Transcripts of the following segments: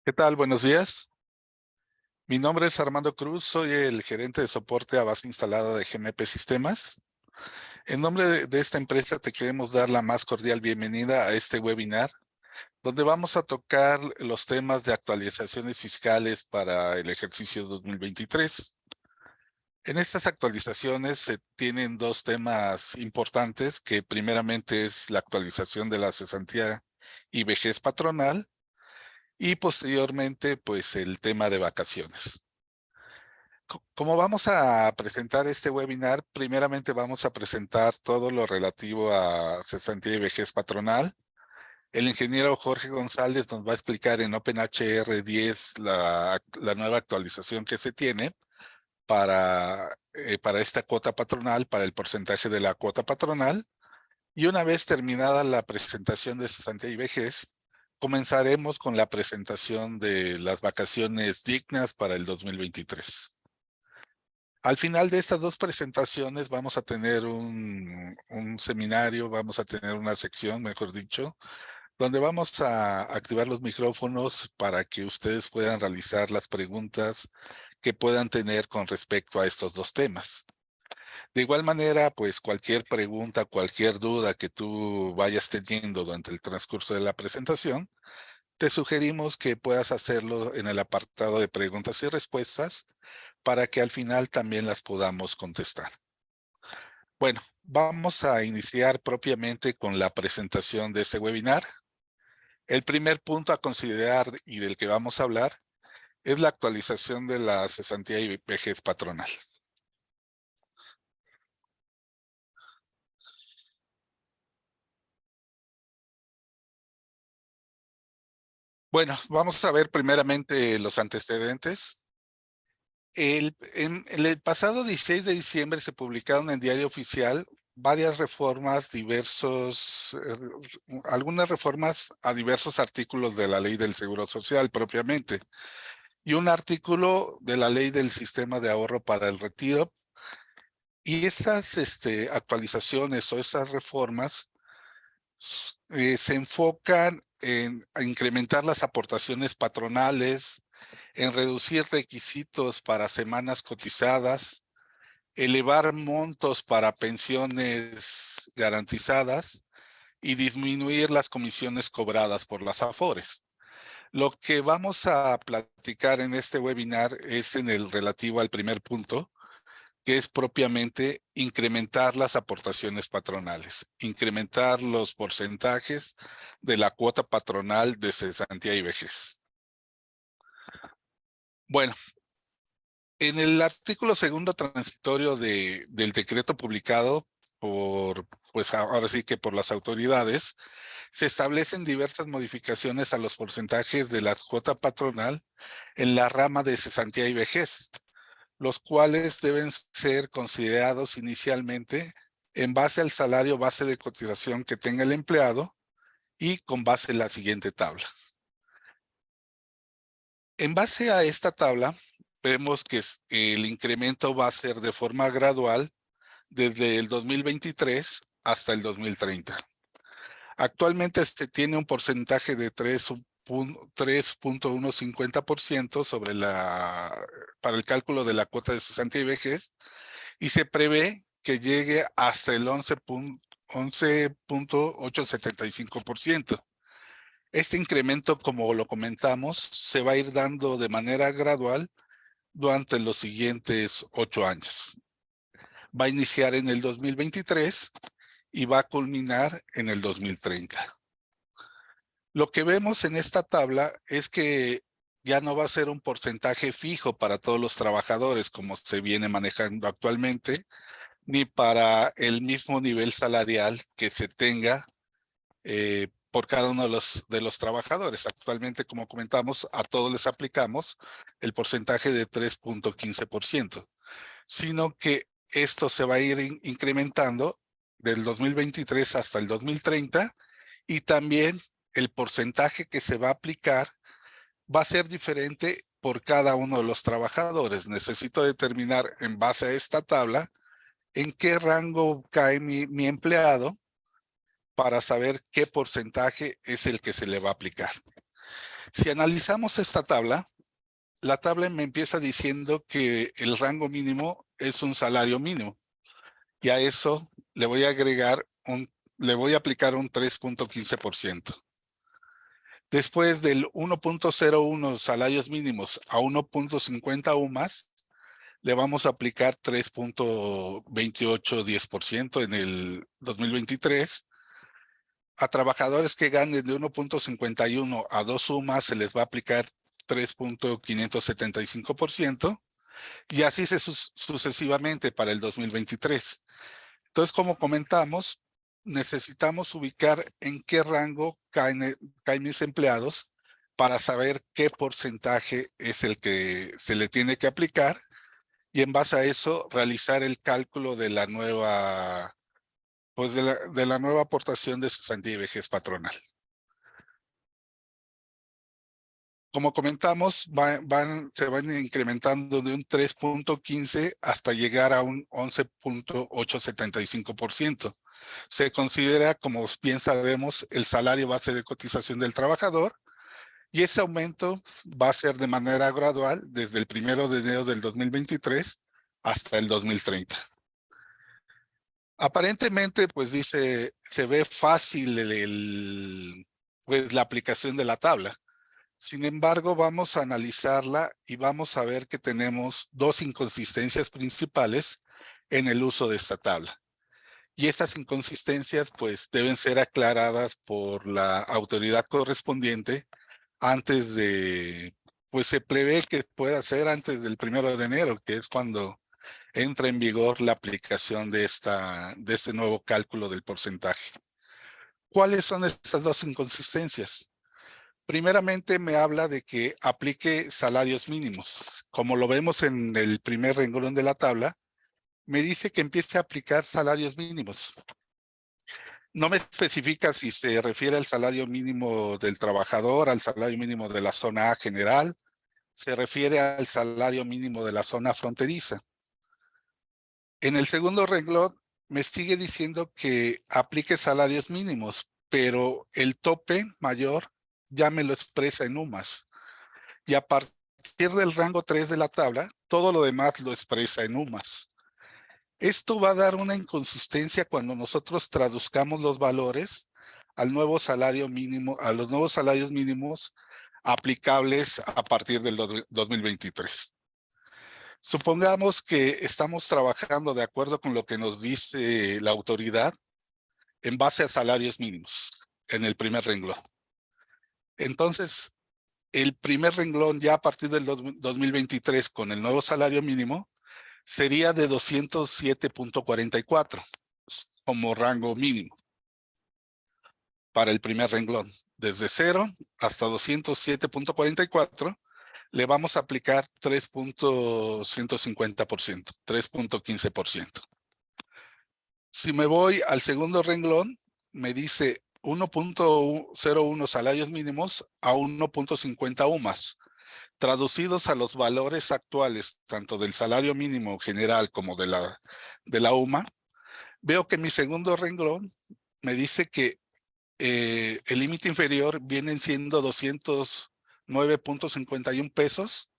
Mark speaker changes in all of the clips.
Speaker 1: ¿Qué tal? Buenos días. Mi nombre es Armando Cruz, soy el gerente de soporte a base instalada de GMP Sistemas. En nombre de esta empresa te queremos dar la más cordial bienvenida a este webinar, donde vamos a tocar los temas de actualizaciones fiscales para el ejercicio 2023. En estas actualizaciones se tienen dos temas importantes, que primeramente es la actualización de la cesantía y vejez patronal y posteriormente pues el tema de vacaciones. Como vamos a presentar este webinar, primeramente vamos a presentar todo lo relativo a cesantía y vejez patronal. El ingeniero Jorge González nos va a explicar en OpenHR 10 la nueva actualización que se tiene para esta cuota patronal, para el porcentaje de la cuota patronal. Y una vez terminada la presentación de cesantía y vejez, comenzaremos con la presentación de las vacaciones dignas para el 2023. Al final de estas dos presentaciones vamos a tener un seminario, vamos a tener una sección, mejor dicho, donde vamos a activar los micrófonos para que ustedes puedan realizar las preguntas que puedan tener con respecto a estos dos temas. De igual manera, pues cualquier pregunta, cualquier duda que tú vayas teniendo durante el transcurso de la presentación, te sugerimos que puedas hacerlo en el apartado de preguntas y respuestas para que al final también las podamos contestar. Bueno, vamos a iniciar propiamente con la presentación de este webinar. El primer punto a considerar y del que vamos a hablar es la actualización de la cesantía y vejez patronal. Bueno, vamos a ver primeramente los antecedentes. En el pasado 16 de diciembre se publicaron en Diario Oficial varias reformas, algunas reformas a diversos artículos de la Ley del Seguro Social propiamente, y un artículo de la Ley del Sistema de Ahorro para el Retiro. Y esas actualizaciones o esas reformas se enfocan a incrementar las aportaciones patronales, en reducir requisitos para semanas cotizadas, elevar montos para pensiones garantizadas y disminuir las comisiones cobradas por las AFORES. Lo que vamos a platicar en este webinar es en el relativo al primer punto, que es propiamente incrementar las aportaciones patronales, incrementar los porcentajes de la cuota patronal de cesantía y vejez. Bueno, en el artículo segundo transitorio del decreto publicado pues ahora sí que por las autoridades, se establecen diversas modificaciones a los porcentajes de la cuota patronal en la rama de cesantía y vejez, los cuales deben ser considerados inicialmente en base al salario base de cotización que tenga el empleado y con base en la siguiente tabla. En base a esta tabla, vemos que el incremento va a ser de forma gradual desde el 2023 hasta el 2030. Actualmente se tiene un porcentaje de 3.150% para el cálculo de la cuota de cesantía y vejez, y se prevé que llegue hasta el 11.875%. Este incremento, como lo comentamos, se va a ir dando de manera gradual durante los siguientes 8 años. Va a iniciar en el 2023 y va a culminar en el 2030. Lo que vemos en esta tabla es que ya no va a ser un porcentaje fijo para todos los trabajadores como se viene manejando actualmente, ni para el mismo nivel salarial que se tenga por cada uno de los trabajadores. Actualmente, como comentamos, a todos les aplicamos el porcentaje de 3.15%, sino que esto se va a ir incrementando del 2023 hasta el 2030, y también el porcentaje que se va a aplicar va a ser diferente por cada uno de los trabajadores. Necesito determinar en base a esta tabla en qué rango cae mi empleado para saber qué porcentaje es el que se le va a aplicar. Si analizamos esta tabla, la tabla me empieza diciendo que el rango mínimo es un salario mínimo. Y a eso le voy a agregar le voy a aplicar un 3.15%. Después del 1.01 salarios mínimos a 1.50 UMAS, le vamos a aplicar 3.2810% en el 2023. A trabajadores que ganen de 1.51 a 2 UMAS se les va a aplicar 3.575% y así sucesivamente para el 2023. Entonces, como comentamos, necesitamos ubicar en qué rango caen mis empleados para saber qué porcentaje es el que se le tiene que aplicar y en base a eso realizar el cálculo de la nueva, pues de la nueva aportación de cesantía y vejez patronal. Como comentamos, se van incrementando de un 3.15 hasta llegar a un 11.875%. Se considera, como bien sabemos, el salario base de cotización del trabajador y ese aumento va a ser de manera gradual desde el 1 de enero del 2023 hasta el 2030. Aparentemente, pues dice, se ve fácil pues la aplicación de la tabla. Sin embargo, vamos a analizarla y vamos a ver que tenemos dos inconsistencias principales en el uso de esta tabla. Y esas inconsistencias pues deben ser aclaradas por la autoridad correspondiente antes de, pues se prevé que pueda ser antes del 1 de enero, que es cuando entra en vigor la aplicación de este nuevo cálculo del porcentaje. ¿Cuáles son estas dos inconsistencias? Primeramente me habla de que aplique salarios mínimos. Como lo vemos en el primer renglón de la tabla, me dice que empiece a aplicar salarios mínimos. No me especifica si se refiere al salario mínimo del trabajador, al salario mínimo de la zona A general, se refiere al salario mínimo de la zona fronteriza. En el segundo renglón me sigue diciendo que aplique salarios mínimos, pero el tope mayor ya me lo expresa en UMAS. Y a partir del rango 3 de la tabla, todo lo demás lo expresa en UMAS. Esto va a dar una inconsistencia cuando nosotros traduzcamos los valores al nuevo salario mínimo, a los nuevos salarios mínimos aplicables a partir del 2023. Supongamos que estamos trabajando de acuerdo con lo que nos dice la autoridad en base a salarios mínimos en el primer renglón. Entonces, el primer renglón ya a partir del 2023 con el nuevo salario mínimo sería de 207.44 como rango mínimo para el primer renglón. Desde 0 hasta 207.44 le vamos a aplicar 3.150%, 3.15%. Si me voy al segundo renglón, me dice 1.01 salarios mínimos a 1.50 UMAS. Traducidos a los valores actuales, tanto del salario mínimo general como de la UMA, veo que mi segundo renglón me dice que el límite inferior vienen siendo 209.51 pesos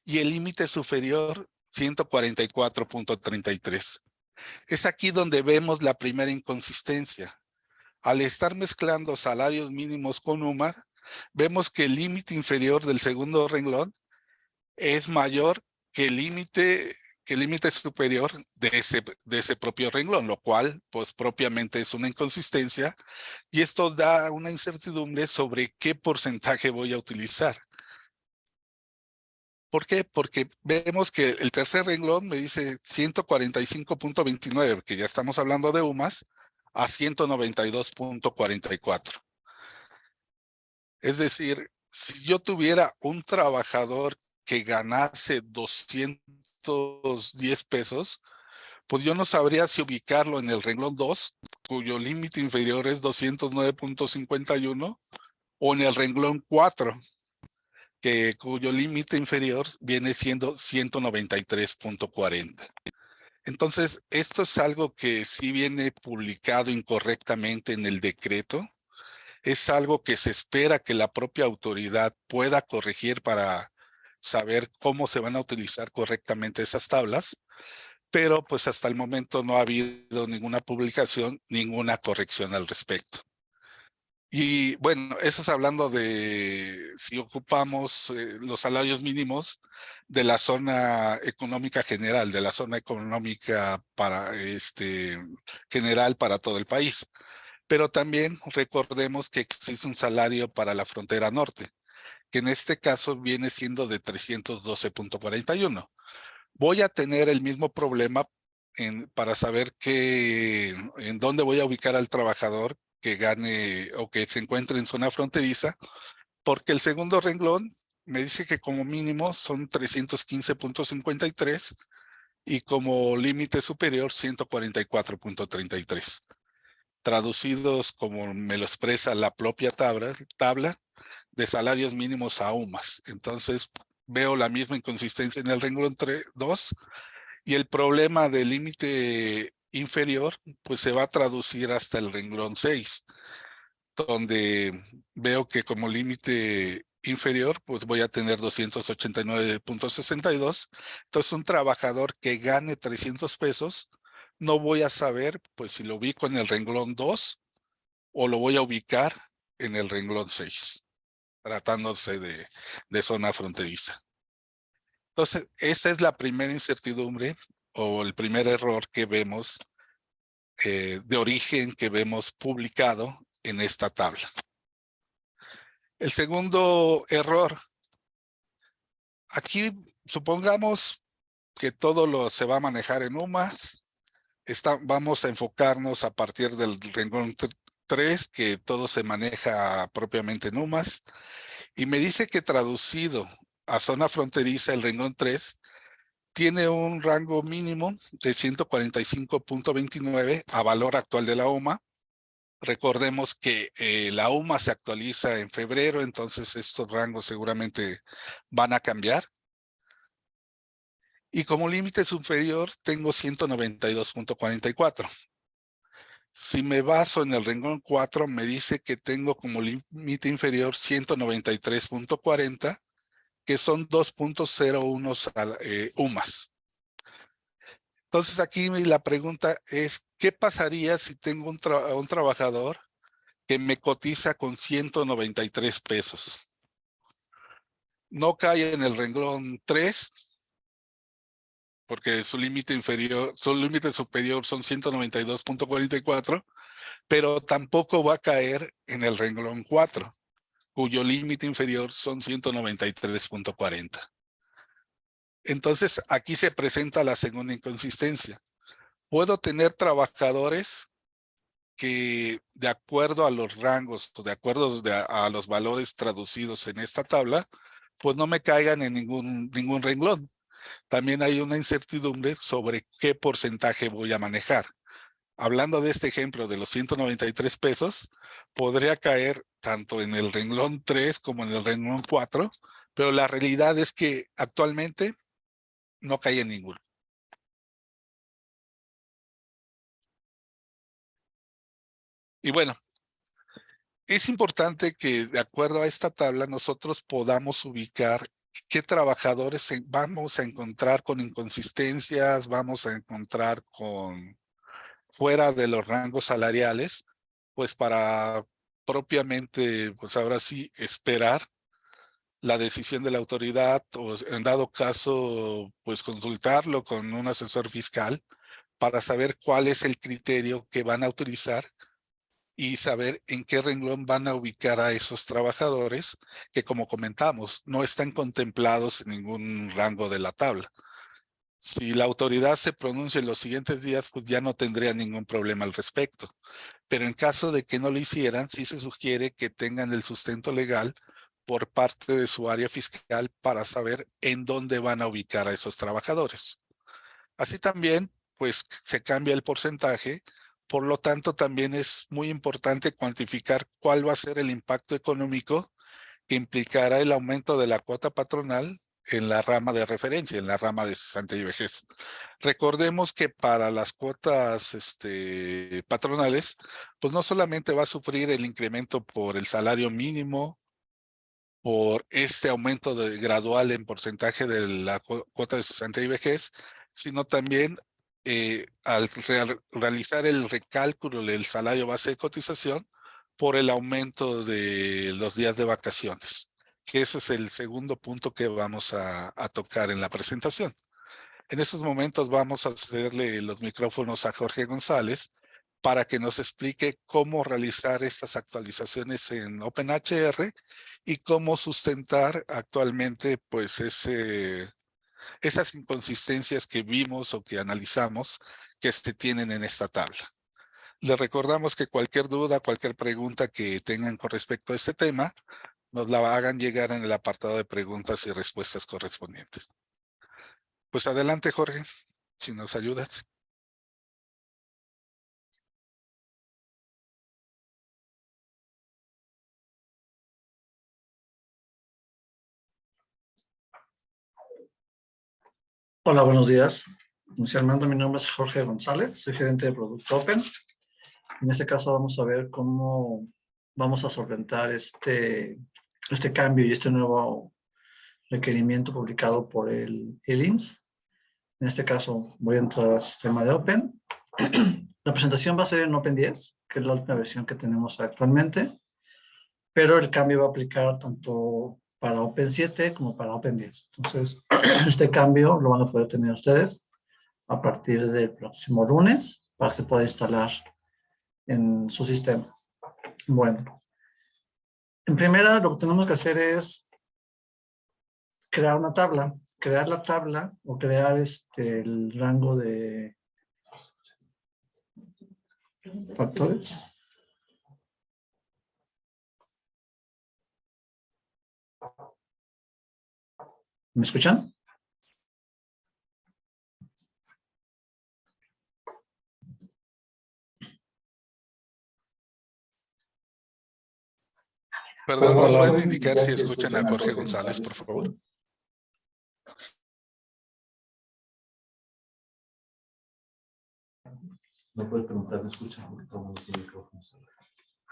Speaker 1: y el límite superior 144.33. Es aquí donde vemos la primera inconsistencia. Al estar mezclando salarios mínimos con UMA, vemos que el límite inferior del segundo renglón es mayor que el límite superior de ese propio renglón, lo cual pues propiamente es una inconsistencia y esto da una incertidumbre sobre qué porcentaje voy a utilizar. ¿Por qué? Porque vemos que el tercer renglón me dice 145.29, que ya estamos hablando de UMAS, a 192.44. Es decir, si yo tuviera un trabajador que ganase 210 pesos, pues yo no sabría si ubicarlo en el renglón 2, cuyo límite inferior es 209.51, o en el renglón 4, cuyo límite inferior viene siendo 193.40. Entonces, esto es algo que sí viene publicado incorrectamente en el decreto Es algo que se espera que la propia autoridad pueda corregir para saber cómo se van a utilizar correctamente esas tablas, pero pues hasta el momento no ha habido ninguna publicación, ninguna corrección al respecto. Y bueno, eso es hablando de si ocupamos los salarios mínimos de la zona económica general, de la zona económica para general para todo el país. Pero también recordemos que existe un salario para la frontera norte, que en este caso viene siendo de 312.41. Voy a tener el mismo problema para saber en dónde voy a ubicar al trabajador que gane o que se encuentre en zona fronteriza, porque el segundo renglón me dice que como mínimo son 315.53 y como límite superior 144.33. Traducidos como me lo expresa la propia tabla de salarios mínimos a UMAS. Entonces veo la misma inconsistencia en el renglón 2 y el problema del límite inferior pues se va a traducir hasta el renglón 6, donde veo que como límite inferior pues voy a tener 289.62. Entonces un trabajador que gane 300 pesos no voy a saber pues si lo ubico en el renglón 2 o lo voy a ubicar en el renglón 6, tratándose de zona fronteriza. Entonces, esa es la primera incertidumbre o el primer error que vemos de origen que vemos publicado en esta tabla. El segundo error, aquí supongamos que todo se va a manejar en UMAS. Vamos a enfocarnos a partir del renglón 3, que todo se maneja propiamente en UMAS. Y me dice que traducido a zona fronteriza, el renglón 3 tiene un rango mínimo de 145.29 a valor actual de la UMA. Recordemos que la UMA se actualiza en febrero, entonces estos rangos seguramente van a cambiar. Y como límite superior tengo 192.44. Si me baso en el renglón 4, me dice que tengo como límite inferior 193.40, que son 2.01 UMAS. Entonces aquí la pregunta es, ¿qué pasaría si tengo un trabajador que me cotiza con 193 pesos? No cae en el renglón 3, porque su límite superior son 192.44, pero tampoco va a caer en el renglón 4, cuyo límite inferior son 193.40. Entonces aquí se presenta la segunda inconsistencia. Puedo tener trabajadores que de acuerdo a los rangos o de acuerdo a los valores traducidos en esta tabla, pues no me caigan en ningún renglón. También hay una incertidumbre sobre qué porcentaje voy a manejar. Hablando de este ejemplo de los 193 pesos, podría caer tanto en el renglón 3 como en el renglón 4, pero la realidad es que actualmente no cae en ninguno. Y bueno, es importante que de acuerdo a esta tabla nosotros podamos ubicar qué trabajadores vamos a encontrar con inconsistencias, vamos a encontrar con fuera de los rangos salariales, pues para propiamente, pues ahora sí, esperar la decisión de la autoridad o en dado caso, pues consultarlo con un asesor fiscal para saber cuál es el criterio que van a utilizar y saber en qué renglón van a ubicar a esos trabajadores que, como comentamos, no están contemplados en ningún rango de la tabla. Si la autoridad se pronuncia en los siguientes días, pues ya no tendría ningún problema al respecto. Pero en caso de que no lo hicieran, sí se sugiere que tengan el sustento legal por parte de su área fiscal para saber en dónde van a ubicar a esos trabajadores. Así también, pues se cambia el porcentaje. Por lo tanto, también es muy importante cuantificar cuál va a ser el impacto económico que implicará el aumento de la cuota patronal en la rama de referencia, en la rama de cesantía y vejez. Recordemos que para las cuotas patronales, pues no solamente va a sufrir el incremento por el salario mínimo, por este aumento gradual en porcentaje de la cuota de cesantía y vejez, sino también al realizar el recálculo del salario base de cotización por el aumento de los días de vacaciones, que ese es el segundo punto que vamos a tocar en la presentación. En estos momentos vamos a cederle los micrófonos a Jorge González para que nos explique cómo realizar estas actualizaciones en OpenHR y cómo sustentar actualmente pues esas inconsistencias que vimos o que analizamos que se tienen en esta tabla. Les recordamos que cualquier duda, cualquier pregunta que tengan con respecto a este tema, nos la hagan llegar en el apartado de preguntas y respuestas correspondientes. Pues adelante, Jorge, si nos ayudas.
Speaker 2: Hola, buenos días. Inicialmente, mi nombre es Jorge González, soy gerente de Producto Open. En este caso vamos a ver cómo vamos a solventar este cambio y este nuevo requerimiento publicado por el IMSS. En este caso voy a entrar al sistema de Open. La presentación va a ser en Open 10, que es la última versión que tenemos actualmente, pero el cambio va a aplicar tanto para Open 7 como para Open 10. Entonces, este cambio lo van a poder tener ustedes a partir del próximo lunes para que se pueda instalar en su sistema. Bueno, en primera lo que tenemos que hacer es crear una tabla, crear la tabla o crear el rango de factores. ¿Me escuchan?
Speaker 1: Perdón, ¿nos pueden indicar si escuchan a Jorge González, por favor?
Speaker 3: No puede preguntar, ¿me escuchan?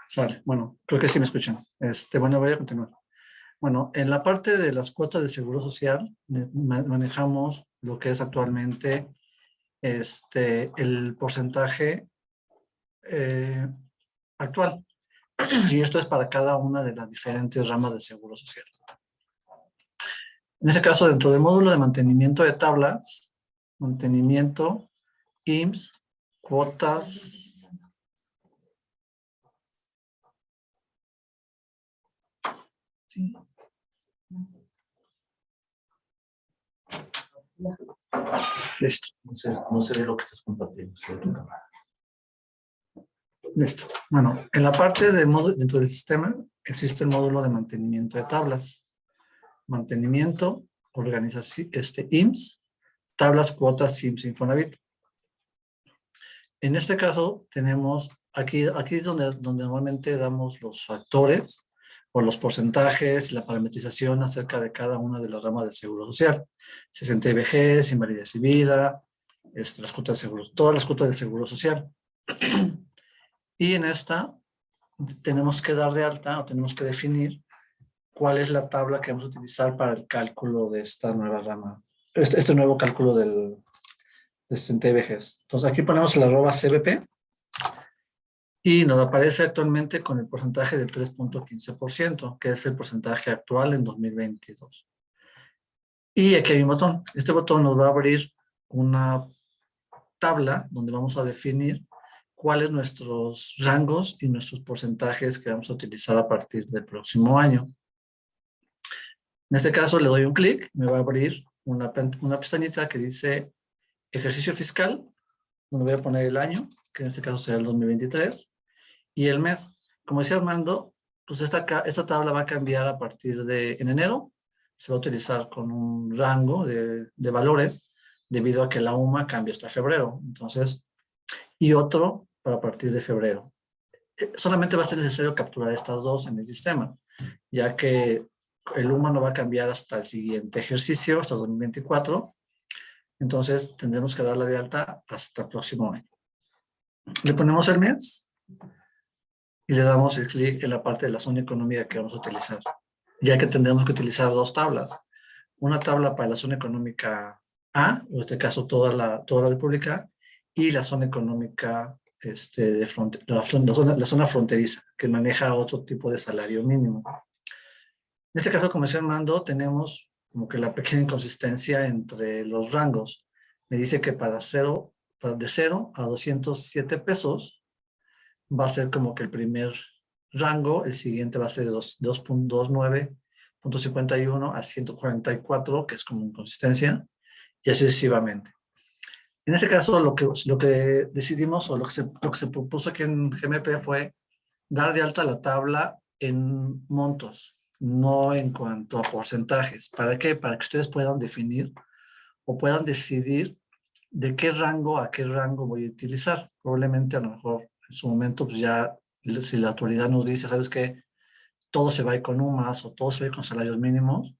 Speaker 2: Sale, bueno, creo que sí me escuchan. Bueno, voy a continuar. Bueno, en la parte de las cuotas de seguro social, manejamos lo que es actualmente el porcentaje actual. Y esto es para cada una de las diferentes ramas del seguro social. En este caso, dentro del módulo de mantenimiento de tablas, mantenimiento, IMSS, cuotas, ¿sí? Listo.
Speaker 3: No se ve lo que estás compartiendo.
Speaker 2: Listo. Bueno, en la parte de dentro del sistema existe el módulo de mantenimiento de tablas. Mantenimiento, organización, IMSS, tablas, cuotas, IMSS, Infonavit. En este caso tenemos, aquí es donde normalmente damos los factores o los porcentajes, la parametrización acerca de cada una de las ramas del seguro social. Cesantía y vejez, invalidez y vida, las cuotas de seguro, todas las cuotas del seguro social. Y en esta tenemos que dar de alta o tenemos que definir cuál es la tabla que vamos a utilizar para el cálculo de esta nueva rama, este nuevo cálculo de cesantía y vejez. Entonces aquí ponemos el arroba CBP y nos aparece actualmente con el porcentaje del 3.15%, que es el porcentaje actual en 2022. Y aquí hay un botón. Este botón nos va a abrir una tabla donde vamos a definir cuáles nuestros rangos y nuestros porcentajes que vamos a utilizar a partir del próximo año. En este caso le doy un clic, me va a abrir una pestañita que dice ejercicio fiscal, donde voy a poner el año, que en este caso será el 2023, y el mes. Como decía Armando, pues esta tabla va a cambiar a partir de en enero, se va a utilizar con un rango de valores, debido a que la UMA cambia hasta febrero. Entonces, y otro para partir de febrero. Solamente va a ser necesario capturar estas dos en el sistema, ya que el UMA no va a cambiar hasta el siguiente ejercicio, hasta 2024. Entonces tendremos que darla de alta hasta el próximo año. Le ponemos el mes y le damos el clic en la parte de la zona económica que vamos a utilizar, ya que tendremos que utilizar dos tablas. Una tabla para la zona económica A, en este caso toda la República, y la zona económica la zona fronteriza, que maneja otro tipo de salario mínimo. En este caso, como decía Armando, tenemos como que la pequeña inconsistencia entre los rangos. Me dice que de 0 a 207 pesos va a ser como que el primer rango, el siguiente va a ser de 2.29.51 a 144, que es como inconsistencia, y así sucesivamente. En este caso, lo que decidimos o lo que se propuso aquí en GMP fue dar de alta la tabla en montos, no en cuanto a porcentajes. ¿Para qué? Para que ustedes puedan definir o puedan decidir de qué rango a qué rango voy a utilizar. Probablemente a lo mejor en su momento, pues ya, si la autoridad nos dice, ¿sabes qué? Todo se va a ir con UMAS o todo se va a ir con salarios mínimos,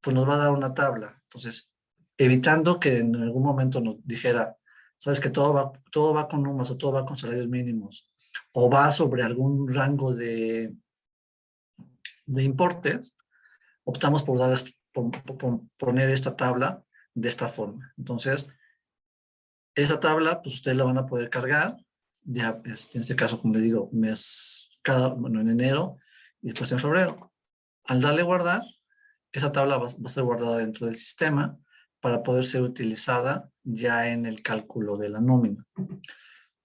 Speaker 2: pues nos va a dar una tabla. Entonces, evitando que en algún momento nos dijera, ¿sabes que todo va con UMAS o todo va con salarios mínimos? O va sobre algún rango de importes, optamos por poner esta tabla de esta forma. Entonces, esta tabla, pues ustedes la van a poder cargar, ya en este caso, como le digo, en enero y después en febrero. Al darle guardar, esa tabla va a ser guardada dentro del sistema para poder ser utilizada ya en el cálculo de la nómina.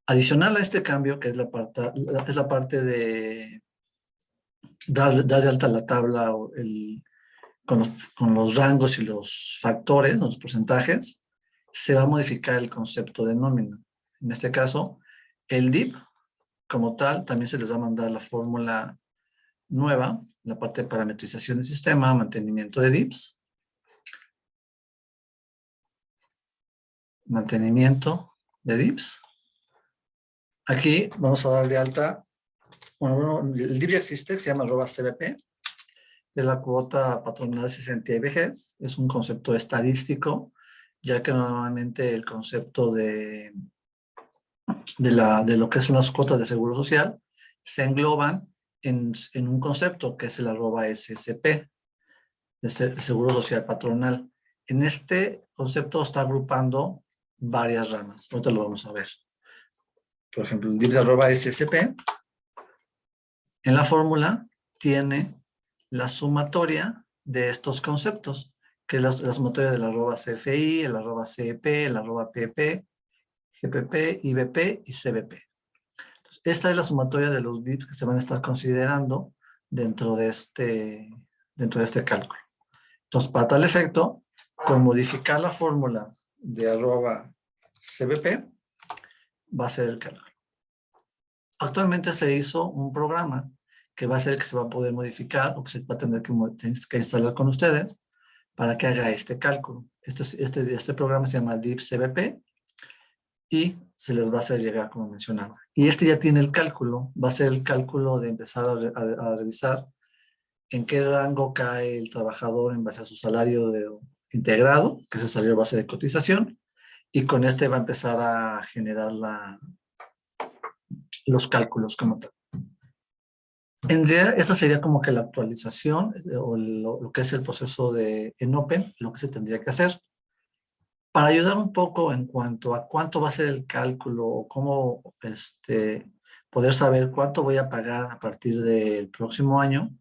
Speaker 2: Adicional a este cambio, que es la parte de dar de alta la tabla con los rangos y los factores, los porcentajes, se va a modificar el concepto de nómina. En este caso, el DIP, como tal, también se les va a mandar la fórmula nueva, la parte de parametrización del sistema, mantenimiento de DIPs, mantenimiento de DIPs. Aquí vamos a dar de alta, bueno, el DIP ya existe, se llama @CBP, de la cuota patronal de cesantía y vejez. Es un concepto estadístico, ya que normalmente el concepto de lo que son las cuotas de seguro social se engloban en un concepto que es el @SSP, de seguro social patronal. En este concepto está agrupando varias ramas. Ahorita lo vamos a ver. Por ejemplo, el DIP de @SSP, en la fórmula tiene la sumatoria de estos conceptos, que es la sumatoria del @CFI, el @CEP, el @PP, GPP, IBP y CBP. Entonces, esta es la sumatoria de los DIPs que se van a estar considerando dentro de este cálculo. Entonces, para tal efecto, con modificar la fórmula de @CBP, va a ser el cálculo. Actualmente se hizo un programa que va a ser que se va a poder modificar o que se va a tener que instalar con ustedes para que haga este cálculo. Este programa se llama DIP CBP y se les va a hacer llegar como mencionaba. Y este ya tiene el cálculo, va a ser el cálculo de empezar a revisar en qué rango cae el trabajador en base a su salario integrado, que es el salario base de cotización, y con este va a empezar a generar los cálculos como tal. En realidad, esa sería como que la actualización o lo que es el proceso en Open, lo que se tendría que hacer. Para ayudar un poco en cuanto a cuánto va a ser el cálculo o cómo poder saber cuánto voy a pagar a partir del próximo año,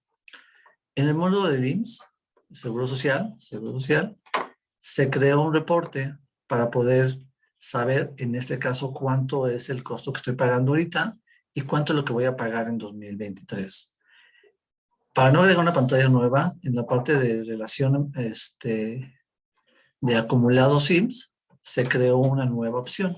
Speaker 2: en el módulo de IMSS, Seguro Social, se creó un reporte para poder saber, en este caso, cuánto es el costo que estoy pagando ahorita y cuánto es lo que voy a pagar en 2023. Para no agregar una pantalla nueva, en la parte de relación de acumulados IMSS, se creó una nueva opción.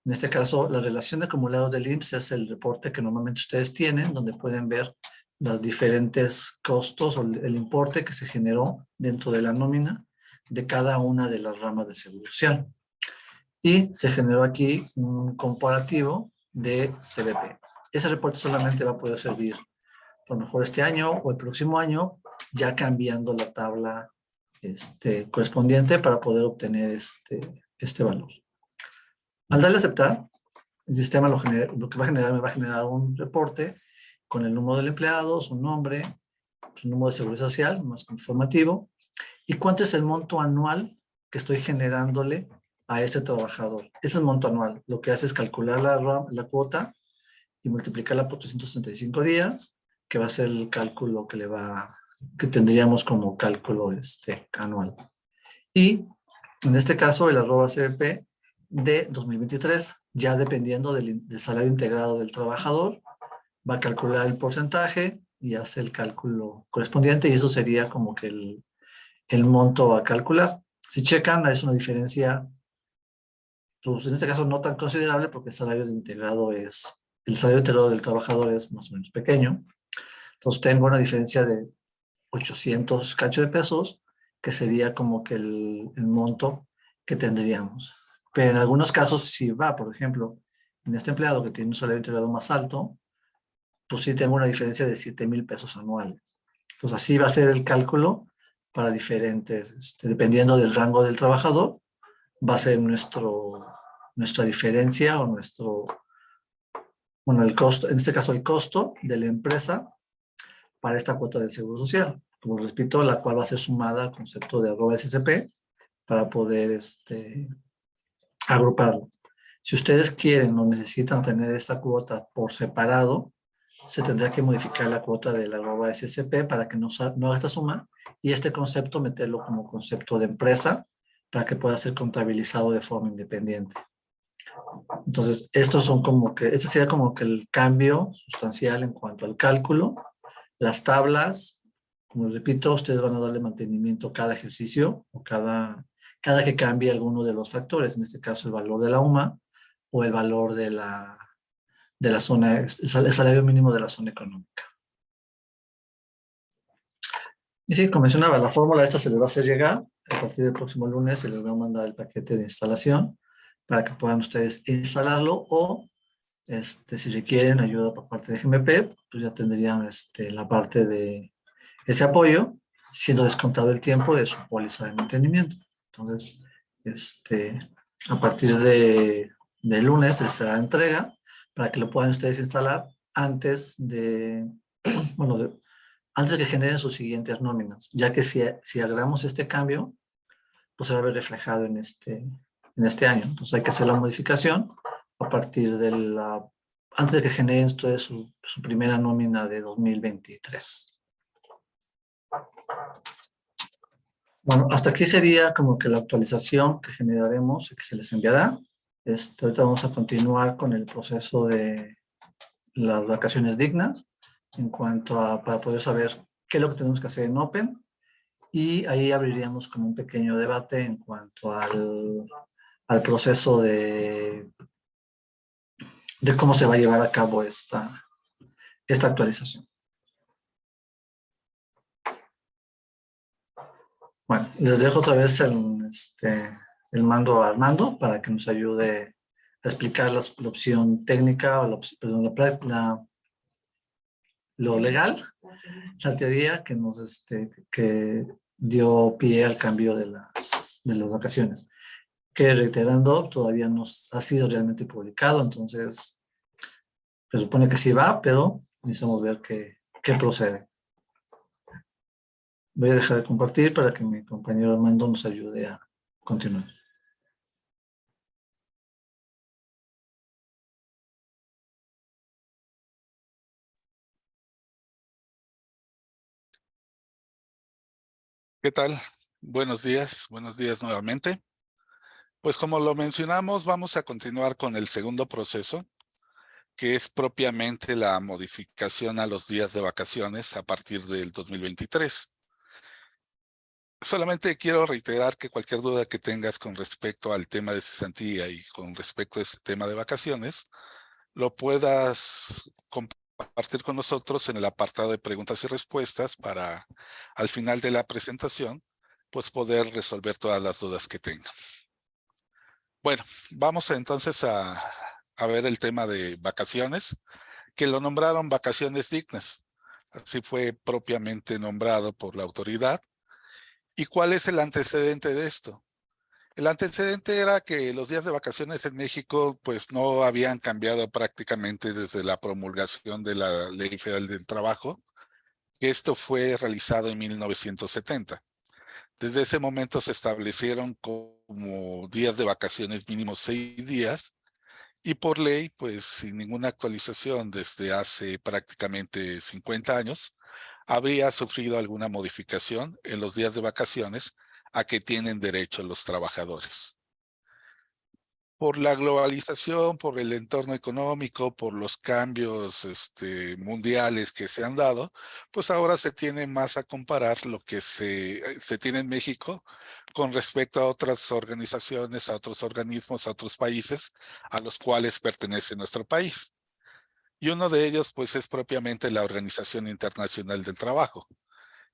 Speaker 2: En este caso, la relación de acumulados del IMSS es el reporte que normalmente ustedes tienen, donde pueden ver los diferentes costos o el importe que se generó dentro de la nómina de cada una de las ramas de seguro social. Y se generó aquí un comparativo de CBP. Ese reporte solamente va a poder servir, a lo mejor este año o el próximo año, ya cambiando la tabla correspondiente para poder obtener este valor. Al darle a aceptar, el sistema lo que va a generar, me va a generar un reporte con el número del empleado, su nombre, su número de seguridad social, más informativo, y cuánto es el monto anual que estoy generándole a ese trabajador. Ese es el monto anual. Lo que hace es calcular la cuota y multiplicarla por 365 días, que va a ser el cálculo que tendríamos como cálculo anual. Y en este caso, el @CBP de 2023, ya dependiendo del salario integrado del trabajador, va a calcular el porcentaje y hace el cálculo correspondiente, y eso sería como que el monto a calcular. Si checan, es una diferencia, pues en este caso no tan considerable, porque el salario integrado del trabajador es más o menos pequeño. Entonces tengo una diferencia de 800 cacho de pesos, que sería como que el monto que tendríamos. Pero en algunos casos si va, por ejemplo, en este empleado que tiene un salario integrado más alto, pues sí tengo una diferencia de 7,000 pesos anuales. Entonces así va a ser el cálculo para diferentes, dependiendo del rango del trabajador, va a ser nuestra diferencia o el costo, en este caso el costo de la empresa para esta cuota del Seguro Social. Como repito, la cual va a ser sumada al concepto de @SCP para poder agruparlo. Si ustedes quieren o necesitan tener esta cuota por separado, se tendrá que modificar la cuota del @SCP para que no haga esta suma, y este concepto meterlo como concepto de empresa para que pueda ser contabilizado de forma independiente. Entonces, este sería como que el cambio sustancial en cuanto al cálculo. Las tablas, como repito, ustedes van a darle mantenimiento a cada ejercicio o cada que cambie alguno de los factores, en este caso el valor de la UMA o el valor de la zona, el salario mínimo de la zona económica. Y sí, como mencionaba, la fórmula esta se les va a hacer llegar. A partir del próximo lunes se les va a mandar el paquete de instalación para que puedan ustedes instalarlo, o si requieren ayuda por parte de GMP, pues ya tendrían la parte de ese apoyo, siendo descontado el tiempo de su póliza de mantenimiento. Entonces, a partir de lunes se hará entrega para que lo puedan ustedes instalar antes de, antes de que generen sus siguientes nóminas, ya que si agregamos este cambio, pues se va a ver reflejado en este año. Entonces hay que hacer la modificación a partir antes de que generen ustedes su primera nómina de 2023. Bueno, hasta aquí sería como que la actualización que generaremos y que se les enviará. Ahorita vamos a continuar con el proceso de las vacaciones dignas en cuanto para poder saber qué es lo que tenemos que hacer en Open, y ahí abriríamos como un pequeño debate en cuanto al proceso de cómo se va a llevar a cabo esta actualización. Bueno, les dejo otra vez el mando a Armando para que nos ayude a explicar la opción técnica, o lo legal, la teoría que dio pie al cambio de las vacaciones, que, reiterando, todavía no ha sido realmente publicado. Entonces se supone que sí va, pero necesitamos ver qué procede. Voy a dejar de compartir para que mi compañero Armando nos ayude a continuar.
Speaker 1: ¿Qué tal? Buenos días nuevamente. Pues como lo mencionamos, vamos a continuar con el segundo proceso, que es propiamente la modificación a los días de vacaciones a partir del 2023. Solamente quiero reiterar que cualquier duda que tengas con respecto al tema de cesantía y con respecto a este tema de vacaciones, lo puedas compartir con nosotros en el apartado de preguntas y respuestas para, al final de la presentación, pues poder resolver todas las dudas que tengan. Bueno, vamos entonces a ver el tema de vacaciones, que lo nombraron vacaciones dignas. Así fue propiamente nombrado por la autoridad. ¿Y cuál es el antecedente de esto? El antecedente era que los días de vacaciones en México pues no habían cambiado prácticamente desde la promulgación de la Ley Federal del Trabajo. Esto fue realizado en 1970. Desde ese momento se establecieron como días de vacaciones mínimos 6 días y por ley, pues sin ninguna actualización desde hace prácticamente 50 años, habría sufrido alguna modificación en los días de vacaciones a que tienen derecho los trabajadores. Por la globalización, por el entorno económico, por los cambios mundiales que se han dado, pues ahora se tiene más a comparar lo que se tiene en México con respecto a otras organizaciones, a otros organismos, a otros países a los cuales pertenece nuestro país. Y uno de ellos, pues, es propiamente la Organización Internacional del Trabajo,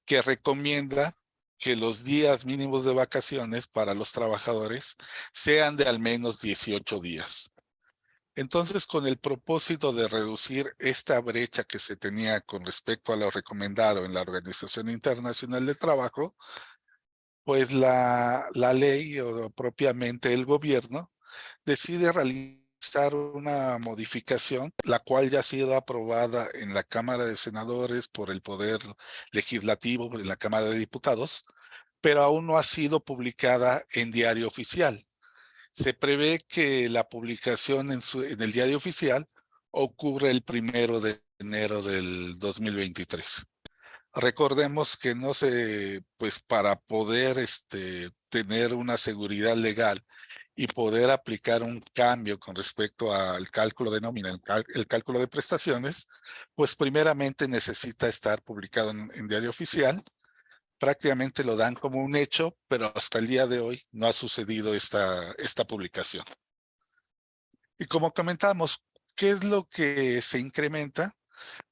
Speaker 1: que recomienda que los días mínimos de vacaciones para los trabajadores sean de al menos 18 días. Entonces, con el propósito de reducir esta brecha que se tenía con respecto a lo recomendado en la Organización Internacional del Trabajo, pues la ley o propiamente el gobierno decide realizar una modificación, la cual ya ha sido aprobada en la Cámara de Senadores por el Poder Legislativo, en la Cámara de Diputados, pero aún no ha sido publicada en Diario Oficial. Se prevé que la publicación en el Diario Oficial ocurre el 1 de enero del 2023. Recordemos que no se, pues para poder tener una seguridad legal y poder aplicar un cambio con respecto al cálculo de nómina, el cálculo de prestaciones, pues primeramente necesita estar publicado en Diario Oficial. Prácticamente lo dan como un hecho, pero hasta el día de hoy no ha sucedido esta publicación. Y como comentamos, ¿qué es lo que se incrementa?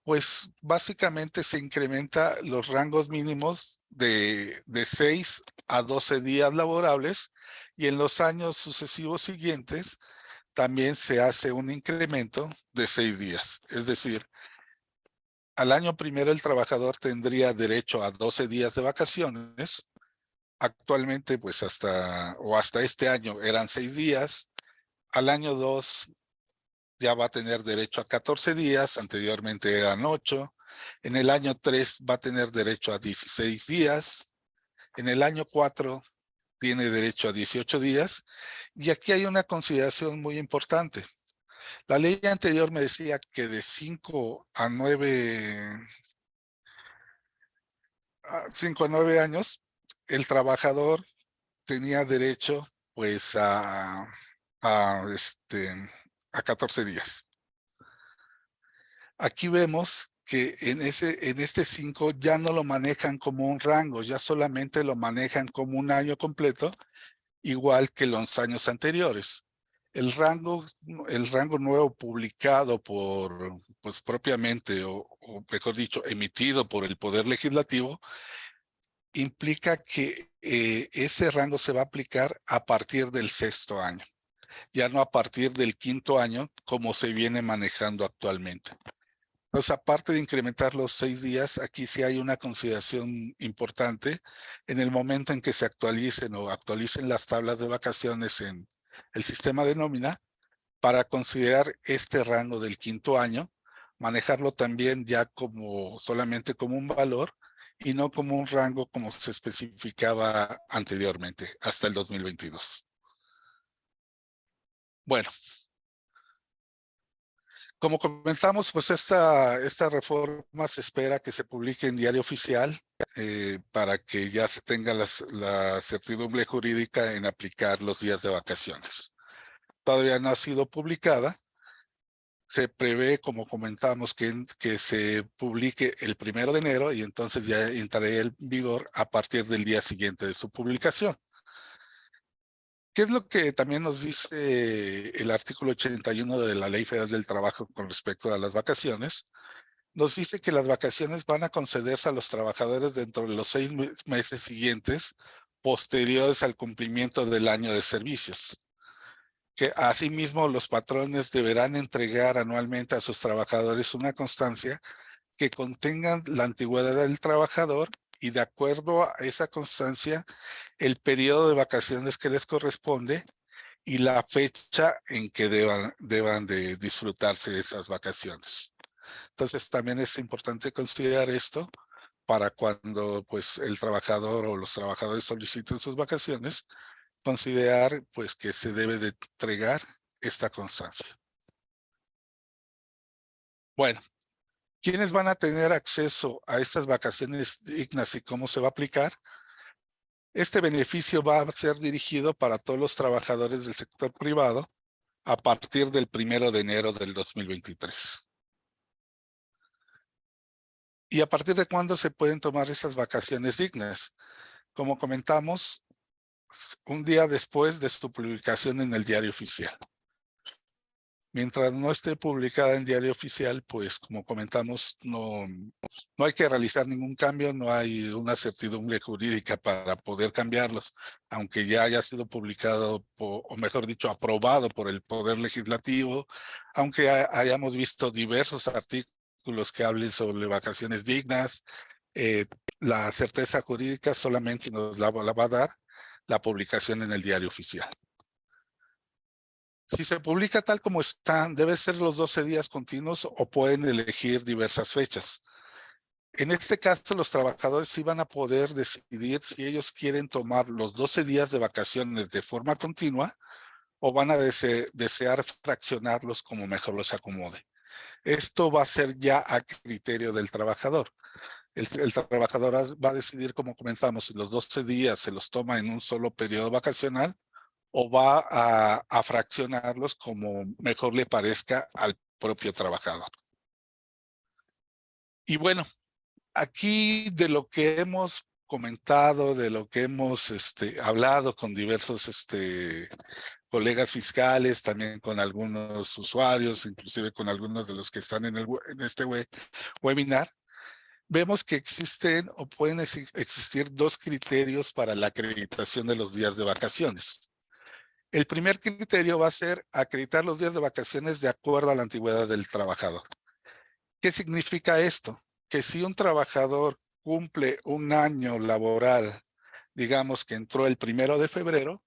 Speaker 1: Pues básicamente se incrementa los rangos mínimos de 6 a 12 días laborables y en los años sucesivos siguientes también se hace un incremento de 6 días. Es decir, al año primero el trabajador tendría derecho a 12 días de vacaciones. Actualmente, pues hasta este año eran 6 días. Al año 2 ya va a tener derecho a 14 días, anteriormente eran 8. En el año 3 va a tener derecho a 16 días. En el año 4 tiene derecho a 18 días. Y aquí hay una consideración muy importante. La ley anterior me decía que de 5 a 9 años, el trabajador tenía derecho pues a, este, a 14 días. Aquí vemos que en este 5 ya no lo manejan como un rango, ya solamente lo manejan como un año completo, igual que los años anteriores. El rango nuevo publicado por, pues propiamente, o mejor dicho, emitido por el Poder Legislativo, implica que ese rango se va a aplicar a partir del 6º año, ya no a partir del 5º año como se viene manejando actualmente. Entonces, aparte de incrementar los 6 días, aquí sí hay una consideración importante en el momento en que se actualicen las tablas de vacaciones en el sistema de nómina para considerar este rango del 5º año, manejarlo también ya solamente como un valor y no como un rango como se especificaba anteriormente, hasta el 2022. Bueno, como comenzamos, pues esta reforma se espera que se publique en Diario Oficial para que ya se tenga la certidumbre jurídica en aplicar los días de vacaciones. Todavía no ha sido publicada. Se prevé, como comentamos, que se publique el 1 de enero y entonces ya entraría en vigor a partir del día siguiente de su publicación. ¿Qué es lo que también nos dice el artículo 81 de la Ley Federal del Trabajo con respecto a las vacaciones? Nos dice que las vacaciones van a concederse a los trabajadores dentro de los 6 meses siguientes posteriores al cumplimiento del año de servicios. Que asimismo los patrones deberán entregar anualmente a sus trabajadores una constancia que contengan la antigüedad del trabajador y de acuerdo a esa constancia, el periodo de vacaciones que les corresponde y la fecha en que deban de disfrutarse de esas vacaciones. Entonces también es importante considerar esto para cuando pues el trabajador o los trabajadores soliciten sus vacaciones, considerar pues que se debe de entregar esta constancia. Bueno, ¿quiénes van a tener acceso a estas vacaciones dignas y cómo se va a aplicar? Este beneficio va a ser dirigido para todos los trabajadores del sector privado a partir del 1 de enero del 2023. ¿Y a partir de cuándo se pueden tomar esas vacaciones dignas? Como comentamos, un día después de su publicación en el Diario Oficial. Mientras no esté publicada en Diario Oficial, pues como comentamos, no hay que realizar ningún cambio, no hay una certidumbre jurídica para poder cambiarlos, aunque ya haya sido publicado, o mejor dicho, aprobado por el Poder Legislativo, aunque hayamos visto diversos artículos que hablen sobre vacaciones dignas, la certeza jurídica solamente nos la va a dar la publicación en el Diario Oficial. Si se publica tal como están, debe ser los 12 días continuos o pueden elegir diversas fechas. En este caso, los trabajadores sí van a poder decidir si ellos quieren tomar los 12 días de vacaciones de forma continua o van a desear fraccionarlos como mejor los acomode. Esto va a ser ya a criterio del trabajador. El trabajador va a decidir, como comenzamos, si los 12 días se los toma en un solo periodo vacacional o va a fraccionarlos como mejor le parezca al propio trabajador. Y bueno, aquí de lo que hemos comentado, de lo que hemos hablado con diversos colegas fiscales, también con algunos usuarios, inclusive con algunos de los que están en este webinar, vemos que existen o pueden existir dos criterios para la acreditación de los días de vacaciones. El primer criterio va a ser acreditar los días de vacaciones de acuerdo a la antigüedad del trabajador. ¿Qué significa esto? Que si un trabajador cumple un año laboral, digamos que entró el 1 de febrero,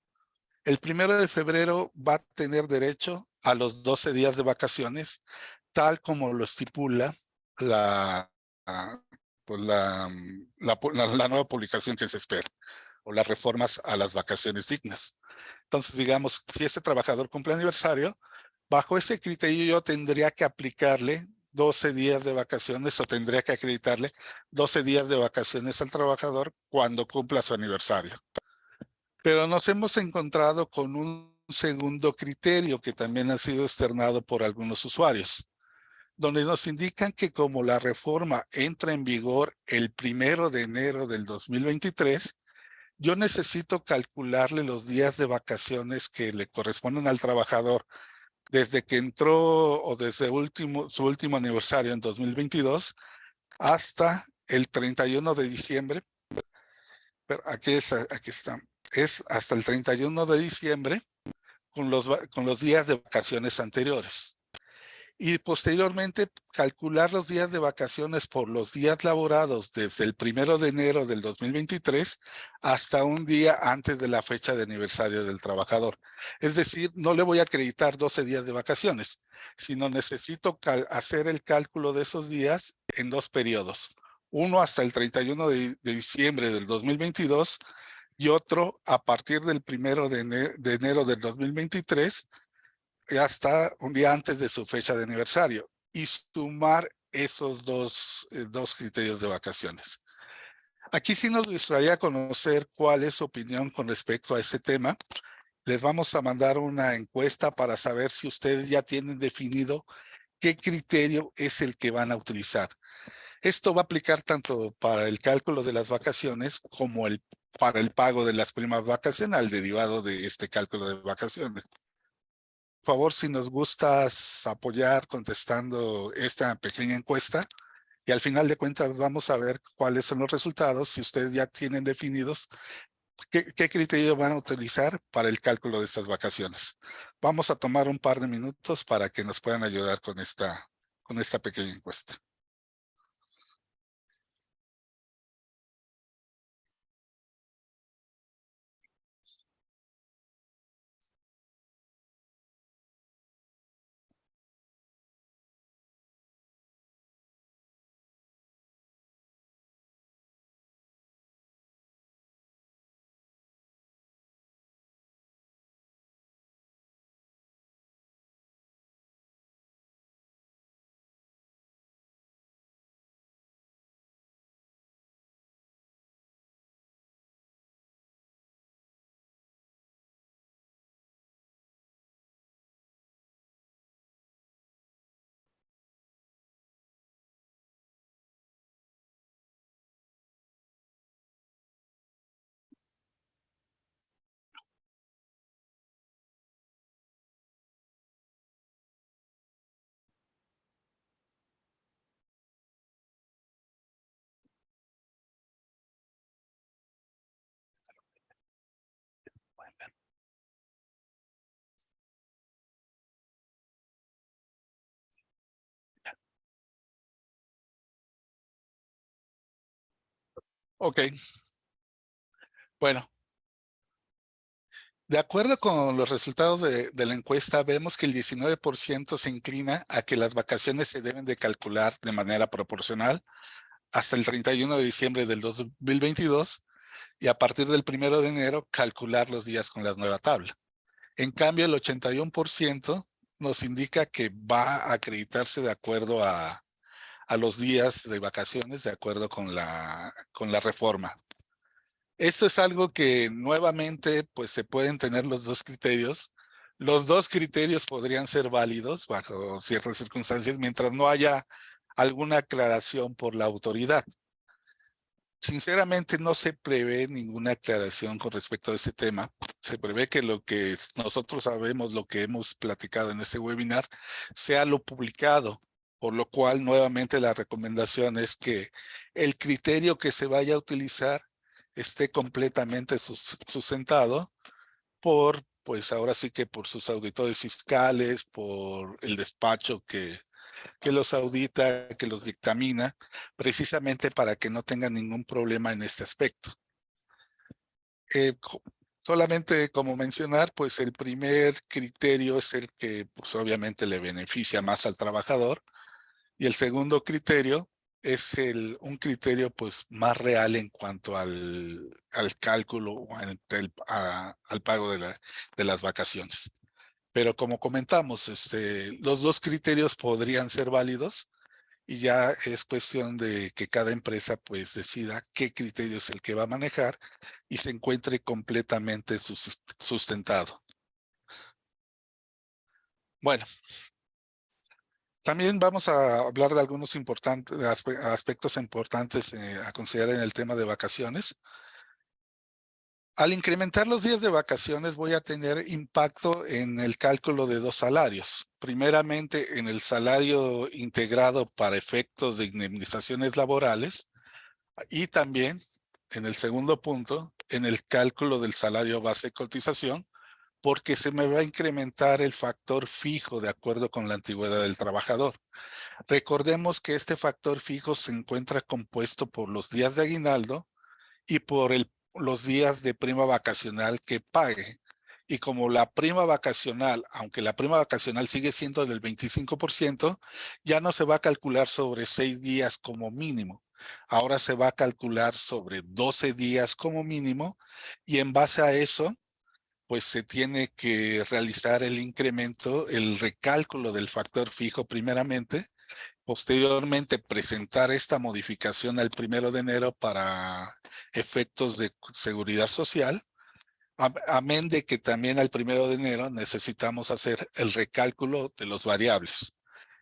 Speaker 1: el 1 de febrero va a tener derecho a los 12 días de vacaciones, tal como lo estipula la nueva publicación que se espera, o las reformas a las vacaciones dignas. Entonces, digamos, si ese trabajador cumple aniversario, bajo ese criterio yo tendría que aplicarle 12 días de vacaciones o tendría que acreditarle 12 días de vacaciones al trabajador cuando cumpla su aniversario. Pero nos hemos encontrado con un segundo criterio que también ha sido externado por algunos usuarios, donde nos indican que como la reforma entra en vigor el 1 de enero del 2023, yo necesito calcularle los días de vacaciones que le corresponden al trabajador desde que entró o desde su último aniversario en 2022 hasta el 31 de diciembre. Pero aquí está. Es hasta el 31 de diciembre con los días de vacaciones anteriores. Y posteriormente calcular los días de vacaciones por los días laborados desde el 1 de enero del 2023 hasta un día antes de la fecha de aniversario del trabajador. Es decir, no le voy a acreditar 12 días de vacaciones, sino necesito hacer el cálculo de esos días en dos periodos. Uno hasta el 31 de diciembre del 2022 y otro a partir del 1 de enero del 2023 hasta un día antes de su fecha de aniversario y sumar esos dos criterios de vacaciones. Aquí sí nos gustaría conocer cuál es su opinión con respecto a este tema. Les vamos a mandar una encuesta para saber si ustedes ya tienen definido qué criterio es el que van a utilizar. Esto va a aplicar tanto para el cálculo de las vacaciones como para el pago de las primas vacacionales derivado de este cálculo de vacaciones. Por favor, si nos gustas apoyar contestando esta pequeña encuesta y al final de cuentas vamos a ver cuáles son los resultados, si ustedes ya tienen definidos qué criterio van a utilizar para el cálculo de estas vacaciones. Vamos a tomar un par de minutos para que nos puedan ayudar con esta pequeña encuesta. Ok, bueno, de acuerdo con los resultados de la encuesta, vemos que el 19% se inclina a que las vacaciones se deben de calcular de manera proporcional hasta el 31 de diciembre del 2022 y a partir del 1 de enero calcular los días con la nueva tabla. En cambio, el 81% nos indica que va a acreditarse de acuerdo a los días de vacaciones, de acuerdo con la reforma. Esto es algo que nuevamente pues se pueden tener los dos criterios. Los dos criterios podrían ser válidos bajo ciertas circunstancias mientras no haya alguna aclaración por la autoridad. Sinceramente no se prevé ninguna aclaración con respecto a este tema. Se prevé que lo que nosotros sabemos, lo que hemos platicado en este webinar, sea lo publicado, por lo cual nuevamente la recomendación es que el criterio que se vaya a utilizar esté completamente sustentado por, pues ahora sí que por sus auditores fiscales, por el despacho que los audita, que los dictamina, precisamente para que no tengan ningún problema en este aspecto. Solamente como mencionar, pues el primer criterio es el que pues obviamente le beneficia más al trabajador y el segundo criterio es un criterio pues más real en cuanto al cálculo o al pago de las vacaciones. Pero como comentamos, los dos criterios podrían ser válidos y ya es cuestión de que cada empresa pues decida qué criterio es el que va a manejar y se encuentre completamente sustentado. Bueno, también vamos a hablar de algunos aspectos importantes a considerar en el tema de vacaciones. Al incrementar los días de vacaciones voy a tener impacto en el cálculo de dos salarios. Primeramente en el salario integrado para efectos de indemnizaciones laborales y también en el segundo punto en el cálculo del salario base de cotización porque se me va a incrementar el factor fijo de acuerdo con la antigüedad del trabajador. Recordemos que este factor fijo se encuentra compuesto por los días de aguinaldo y por los días de prima vacacional que pague. Y como la prima vacacional, aunque la prima vacacional sigue siendo del 25%, ya no se va a calcular sobre 6 días como mínimo. Ahora se va a calcular sobre 12 días como mínimo y en base a eso, pues se tiene que realizar el incremento, el recálculo del factor fijo primeramente. Posteriormente, presentar esta modificación al 1 de enero para efectos de seguridad social. Amén de que también al 1 de enero necesitamos hacer el recálculo de los variables.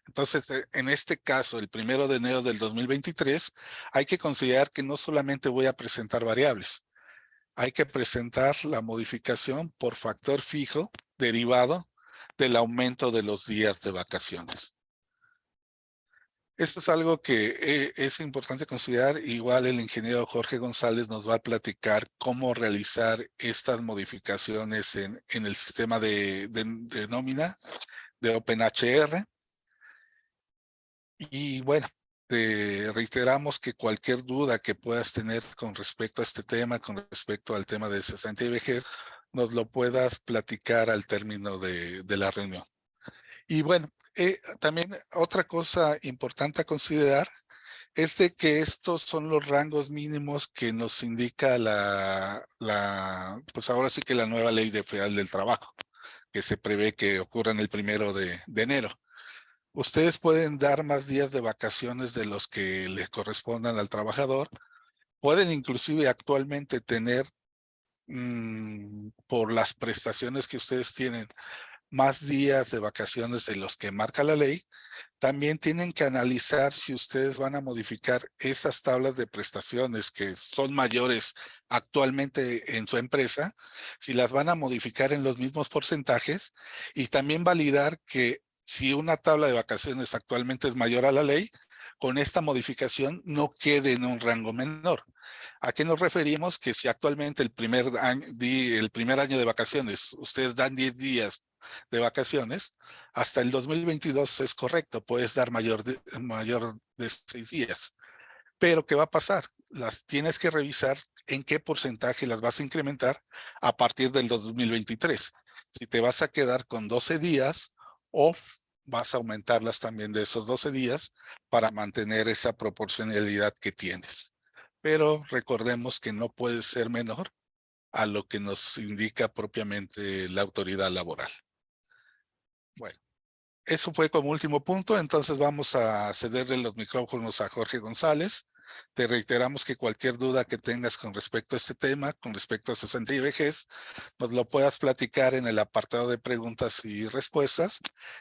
Speaker 1: Entonces, en este caso, el 1 de enero del 2023, hay que considerar que no solamente voy a presentar variables, hay que presentar la modificación por factor fijo derivado del aumento de los días de vacaciones. Esto es algo que es importante considerar. Igual el ingeniero Jorge González nos va a platicar cómo realizar estas modificaciones en el sistema de nómina de OpenHR. Y bueno, te reiteramos que cualquier duda que puedas tener con respecto a este tema, con respecto al tema de cesantía y vejez, nos lo puedas platicar al término de la reunión. Y bueno, también otra cosa importante a considerar es de que estos son los rangos mínimos que nos indica pues ahora sí que la nueva ley federal del trabajo, que se prevé que ocurra en el 1 de enero. Ustedes pueden dar más días de vacaciones de los que les correspondan al trabajador. Pueden inclusive actualmente tener, por las prestaciones que ustedes tienen, más días de vacaciones de los que marca la ley. También tienen que analizar si ustedes van a modificar esas tablas de prestaciones que son mayores actualmente en su empresa, si las van a modificar en los mismos porcentajes y también validar que si una tabla de vacaciones actualmente es mayor a la ley, con esta modificación no quede en un rango menor. ¿A qué nos referimos? Que si actualmente el primer año de vacaciones ustedes dan 10 días de vacaciones, hasta el 2022 es correcto, puedes dar mayor de 6 días. Pero ¿qué va a pasar? las tienes que revisar en qué porcentaje las vas a incrementar a partir del 2023. Si te vas a quedar con 12 días o vas a aumentarlas también de esos 12 días para mantener esa proporcionalidad que tienes. Pero recordemos que no puede ser menor a lo que nos indica propiamente la autoridad laboral. Bueno, eso fue como último punto, entonces vamos a cederle los micrófonos a Jorge González. Te reiteramos que cualquier duda que tengas con respecto a este tema, con respecto a cesantía y vejez, nos lo puedas platicar en el apartado de preguntas y respuestas,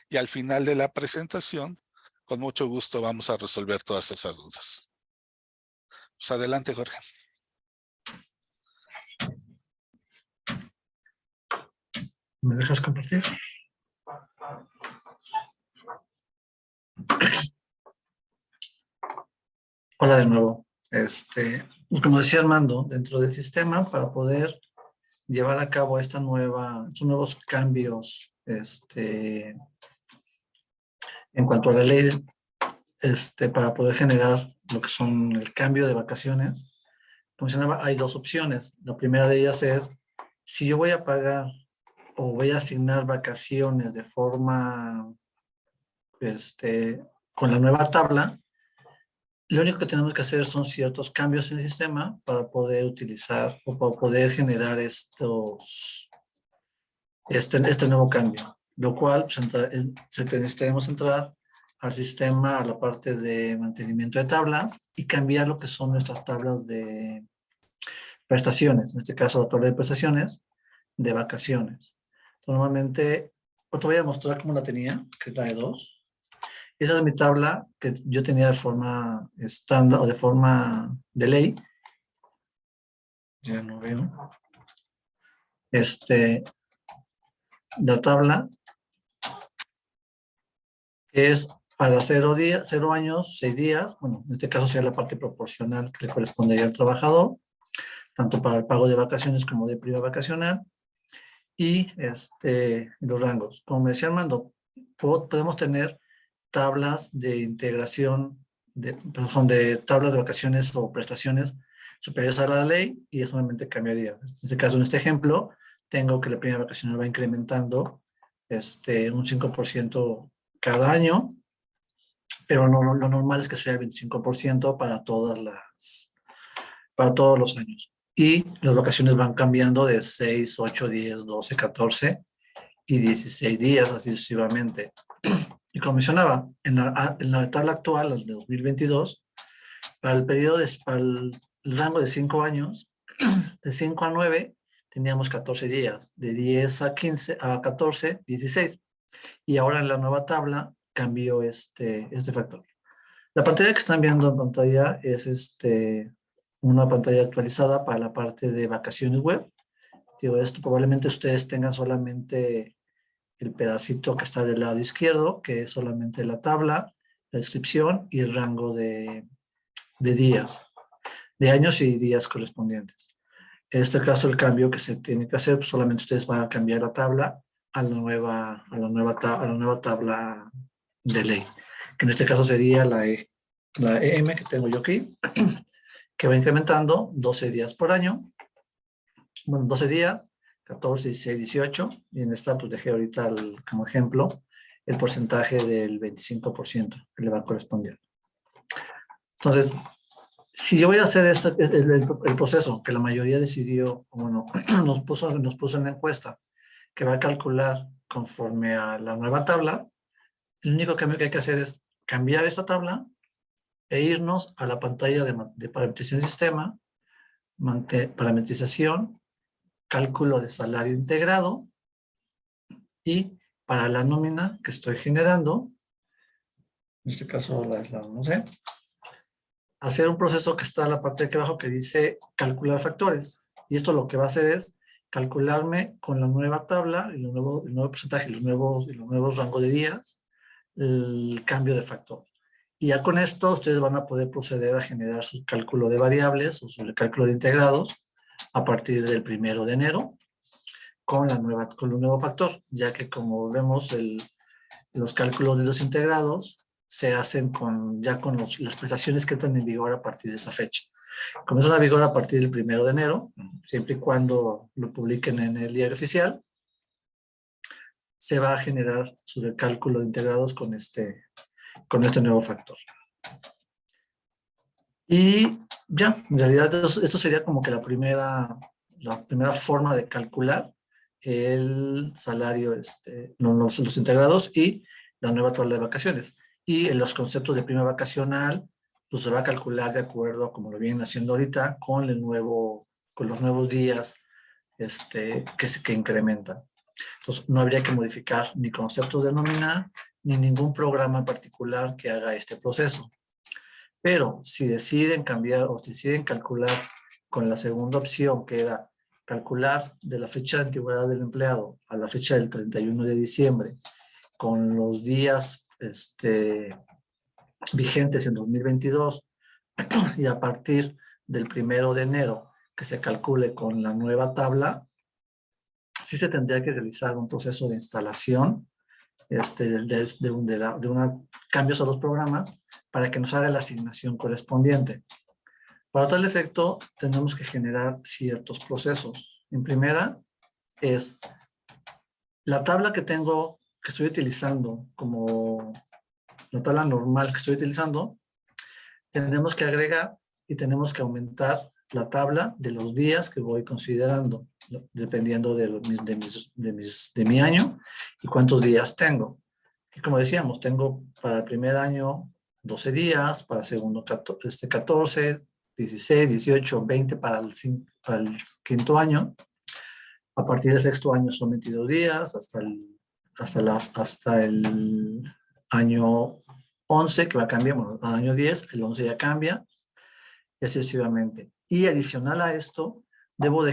Speaker 1: y al final de la presentación, con mucho gusto vamos a resolver todas esas dudas. Pues adelante, Jorge.
Speaker 2: ¿Me dejas compartir? Hola de nuevo. Como decía Armando, dentro del sistema, para poder llevar a cabo estos nuevos cambios en cuanto a la ley, para poder generar lo que son el cambio de vacaciones, como mencionaba, hay dos opciones. La primera de ellas es, si yo voy a pagar o voy a asignar vacaciones de forma, con la nueva tabla, lo único que tenemos que hacer son ciertos cambios en el sistema para poder utilizar o para poder generar este nuevo cambio, lo cual necesitaremos entrar al sistema, a la parte de mantenimiento de tablas y cambiar lo que son nuestras tablas de prestaciones, en este caso la tabla de prestaciones de vacaciones. Normalmente, te voy a mostrar cómo la tenía, que es la de 2. Esa es mi tabla que yo tenía de forma estándar o de forma de ley. Ya no veo. La tabla es para 0 años, 6 días. Bueno, en este caso sería la parte proporcional que le correspondería al trabajador, tanto para el pago de vacaciones como de prima vacacional. Y los rangos. Como me decía Armando, podemos tener tablas de integración, de tablas de vacaciones o prestaciones superiores a la ley, y eso obviamente cambiaría. En este caso, en este ejemplo, tengo que la prima vacacional va incrementando un 5% cada año, pero no, lo normal es que sea el 25% para todos los años. Y las vacaciones van cambiando de 6, 8, 10, 12, 14 y 16 días, así sucesivamente. Y como mencionaba, en la tabla actual, el de 2022, para el periodo, para el rango de 5 años, de 5 a 9, teníamos 14 días, de 10 a 15, a 14, 16. Y ahora en la nueva tabla cambió este factor. La pantalla que están viendo en pantalla es una pantalla actualizada para la parte de vacaciones web. Digo, esto probablemente ustedes tengan solamente el pedacito que está del lado izquierdo, que es solamente la tabla, la descripción y el rango de días, de años y días correspondientes. En este caso, el cambio que se tiene que hacer, pues solamente ustedes van a cambiar la tabla a la nueva tabla de ley, que en este caso sería la EM que tengo yo aquí, que va incrementando 12 días por año. Bueno, 12 días, 14, 16, 18, y en esta pues dejé ahorita como ejemplo el porcentaje del 25% que le va a corresponder. Entonces, si yo voy a hacer el proceso que la mayoría decidió, bueno, nos puso en la encuesta, que va a calcular conforme a la nueva tabla, el único cambio que hay que hacer es cambiar esta tabla e irnos a la pantalla de parametrización del sistema, parametrización, cálculo de salario integrado, y para la nómina que estoy generando, en este caso no sé, hacer un proceso que está en la parte de aquí abajo que dice calcular factores. Y esto lo que va a hacer es calcularme con la nueva tabla, el nuevo porcentaje, los nuevos rangos de días, el cambio de factor. Y ya con esto ustedes van a poder proceder a generar su cálculo de variables o su cálculo de integrados a partir del 1 de enero con el nuevo factor, ya que como vemos los cálculos de los integrados se hacen con las prestaciones que están en vigor a partir de esa fecha. Comienzan a vigor a partir del 1 de enero, siempre y cuando lo publiquen en el diario oficial. Se va a generar su recálculo de integrados con este nuevo factor. Y ya, en realidad esto sería como que la primera forma de calcular el salario, los integrados y la nueva tabla de vacaciones. Y en los conceptos de prima vacacional, pues se va a calcular de acuerdo a como lo vienen haciendo ahorita con los nuevos días que incrementan. Entonces, no habría que modificar ni conceptos de nómina ni ningún programa en particular que haga este proceso. Pero si deciden cambiar o deciden calcular con la segunda opción, que era calcular de la fecha de antigüedad del empleado a la fecha del 31 de diciembre, con los días vigentes en 2022 y a partir del 1 de enero que se calcule con la nueva tabla, sí se tendría que realizar un proceso de instalación cambios a los programas para que nos haga la asignación correspondiente. Para tal efecto, tenemos que generar ciertos procesos. En primera, es la tabla que estoy utilizando, como la tabla normal que estoy utilizando, tenemos que agregar y tenemos que aumentar la tabla de los días que voy considerando, dependiendo de mi año y cuántos días tengo. Y como decíamos, tengo para el primer año 12 días, para el segundo 14, 16, 18, 20 para el quinto año. A partir del sexto año son 22 días, hasta el año 11, que va a cambiar, bueno, al año 10, el 11 ya cambia, y así sucesivamente. Y adicional a esto, debo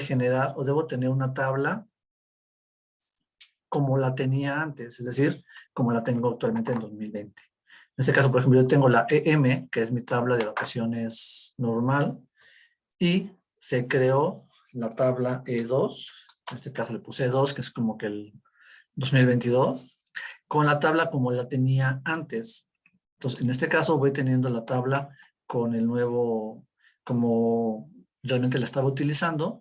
Speaker 2: tener una tabla como la tenía antes, es decir, como la tengo actualmente en 2020. En este caso, por ejemplo, yo tengo la EM, que es mi tabla de vacaciones normal, y se creó la tabla E2, en este caso le puse E2, que es como que el 2022, con la tabla como la tenía antes. Entonces, en este caso voy teniendo la tabla con el nuevo, como realmente la estaba utilizando.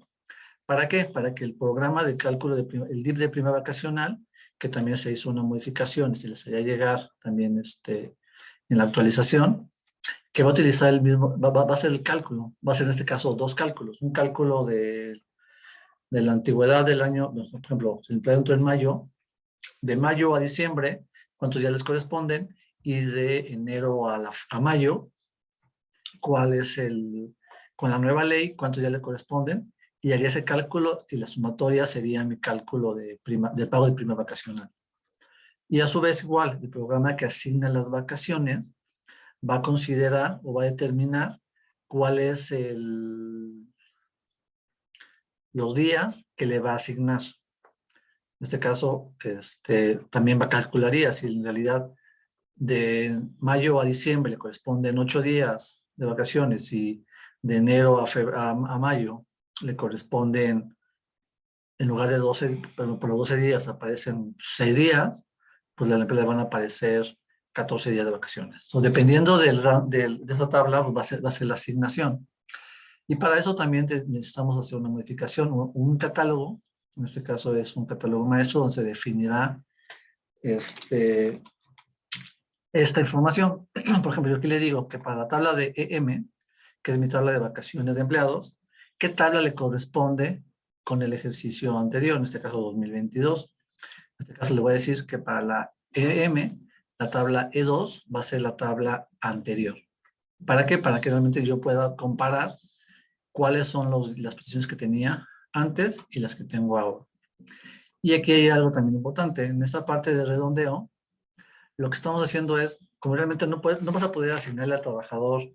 Speaker 2: ¿Para qué? Para que el programa de cálculo, el DIP de prima vacacional, que también se hizo una modificación y se les haría llegar también en la actualización, que va a utilizar el mismo, va a hacer el cálculo, va a ser en este caso dos cálculos, un cálculo de la antigüedad del año, por ejemplo, si el empleado entró en mayo, de mayo a diciembre, cuántos días les corresponden, y de enero a mayo, cuál es con la nueva ley, cuántos días le corresponden, y haría ese cálculo y la sumatoria sería mi cálculo de pago de prima vacacional. Y a su vez igual, el programa que asigna las vacaciones va a considerar o va a determinar cuál es los días que le va a asignar. En este caso, también calcularía si en realidad de mayo a diciembre le corresponden 8 días de vacaciones y de enero a mayo le corresponden, en lugar de 12, pero por los 12 días aparecen 6 días, pues le van a aparecer 14 días de vacaciones. Entonces, dependiendo de esa tabla, pues va a ser la asignación. Y para eso también necesitamos hacer una modificación, un catálogo. En este caso es un catálogo maestro donde se definirá esta información. Por ejemplo, yo aquí le digo que para la tabla de EM, que es mi tabla de vacaciones de empleados, ¿qué tabla le corresponde con el ejercicio anterior? En este caso 2022. En este caso le voy a decir que para la EM, la tabla E2 va a ser la tabla anterior. ¿Para qué? Para que realmente yo pueda comparar cuáles son las posiciones que tenía antes y las que tengo ahora. Y aquí hay algo también importante. En esta parte de redondeo, lo que estamos haciendo es, como realmente no vas a poder asignarle al trabajador,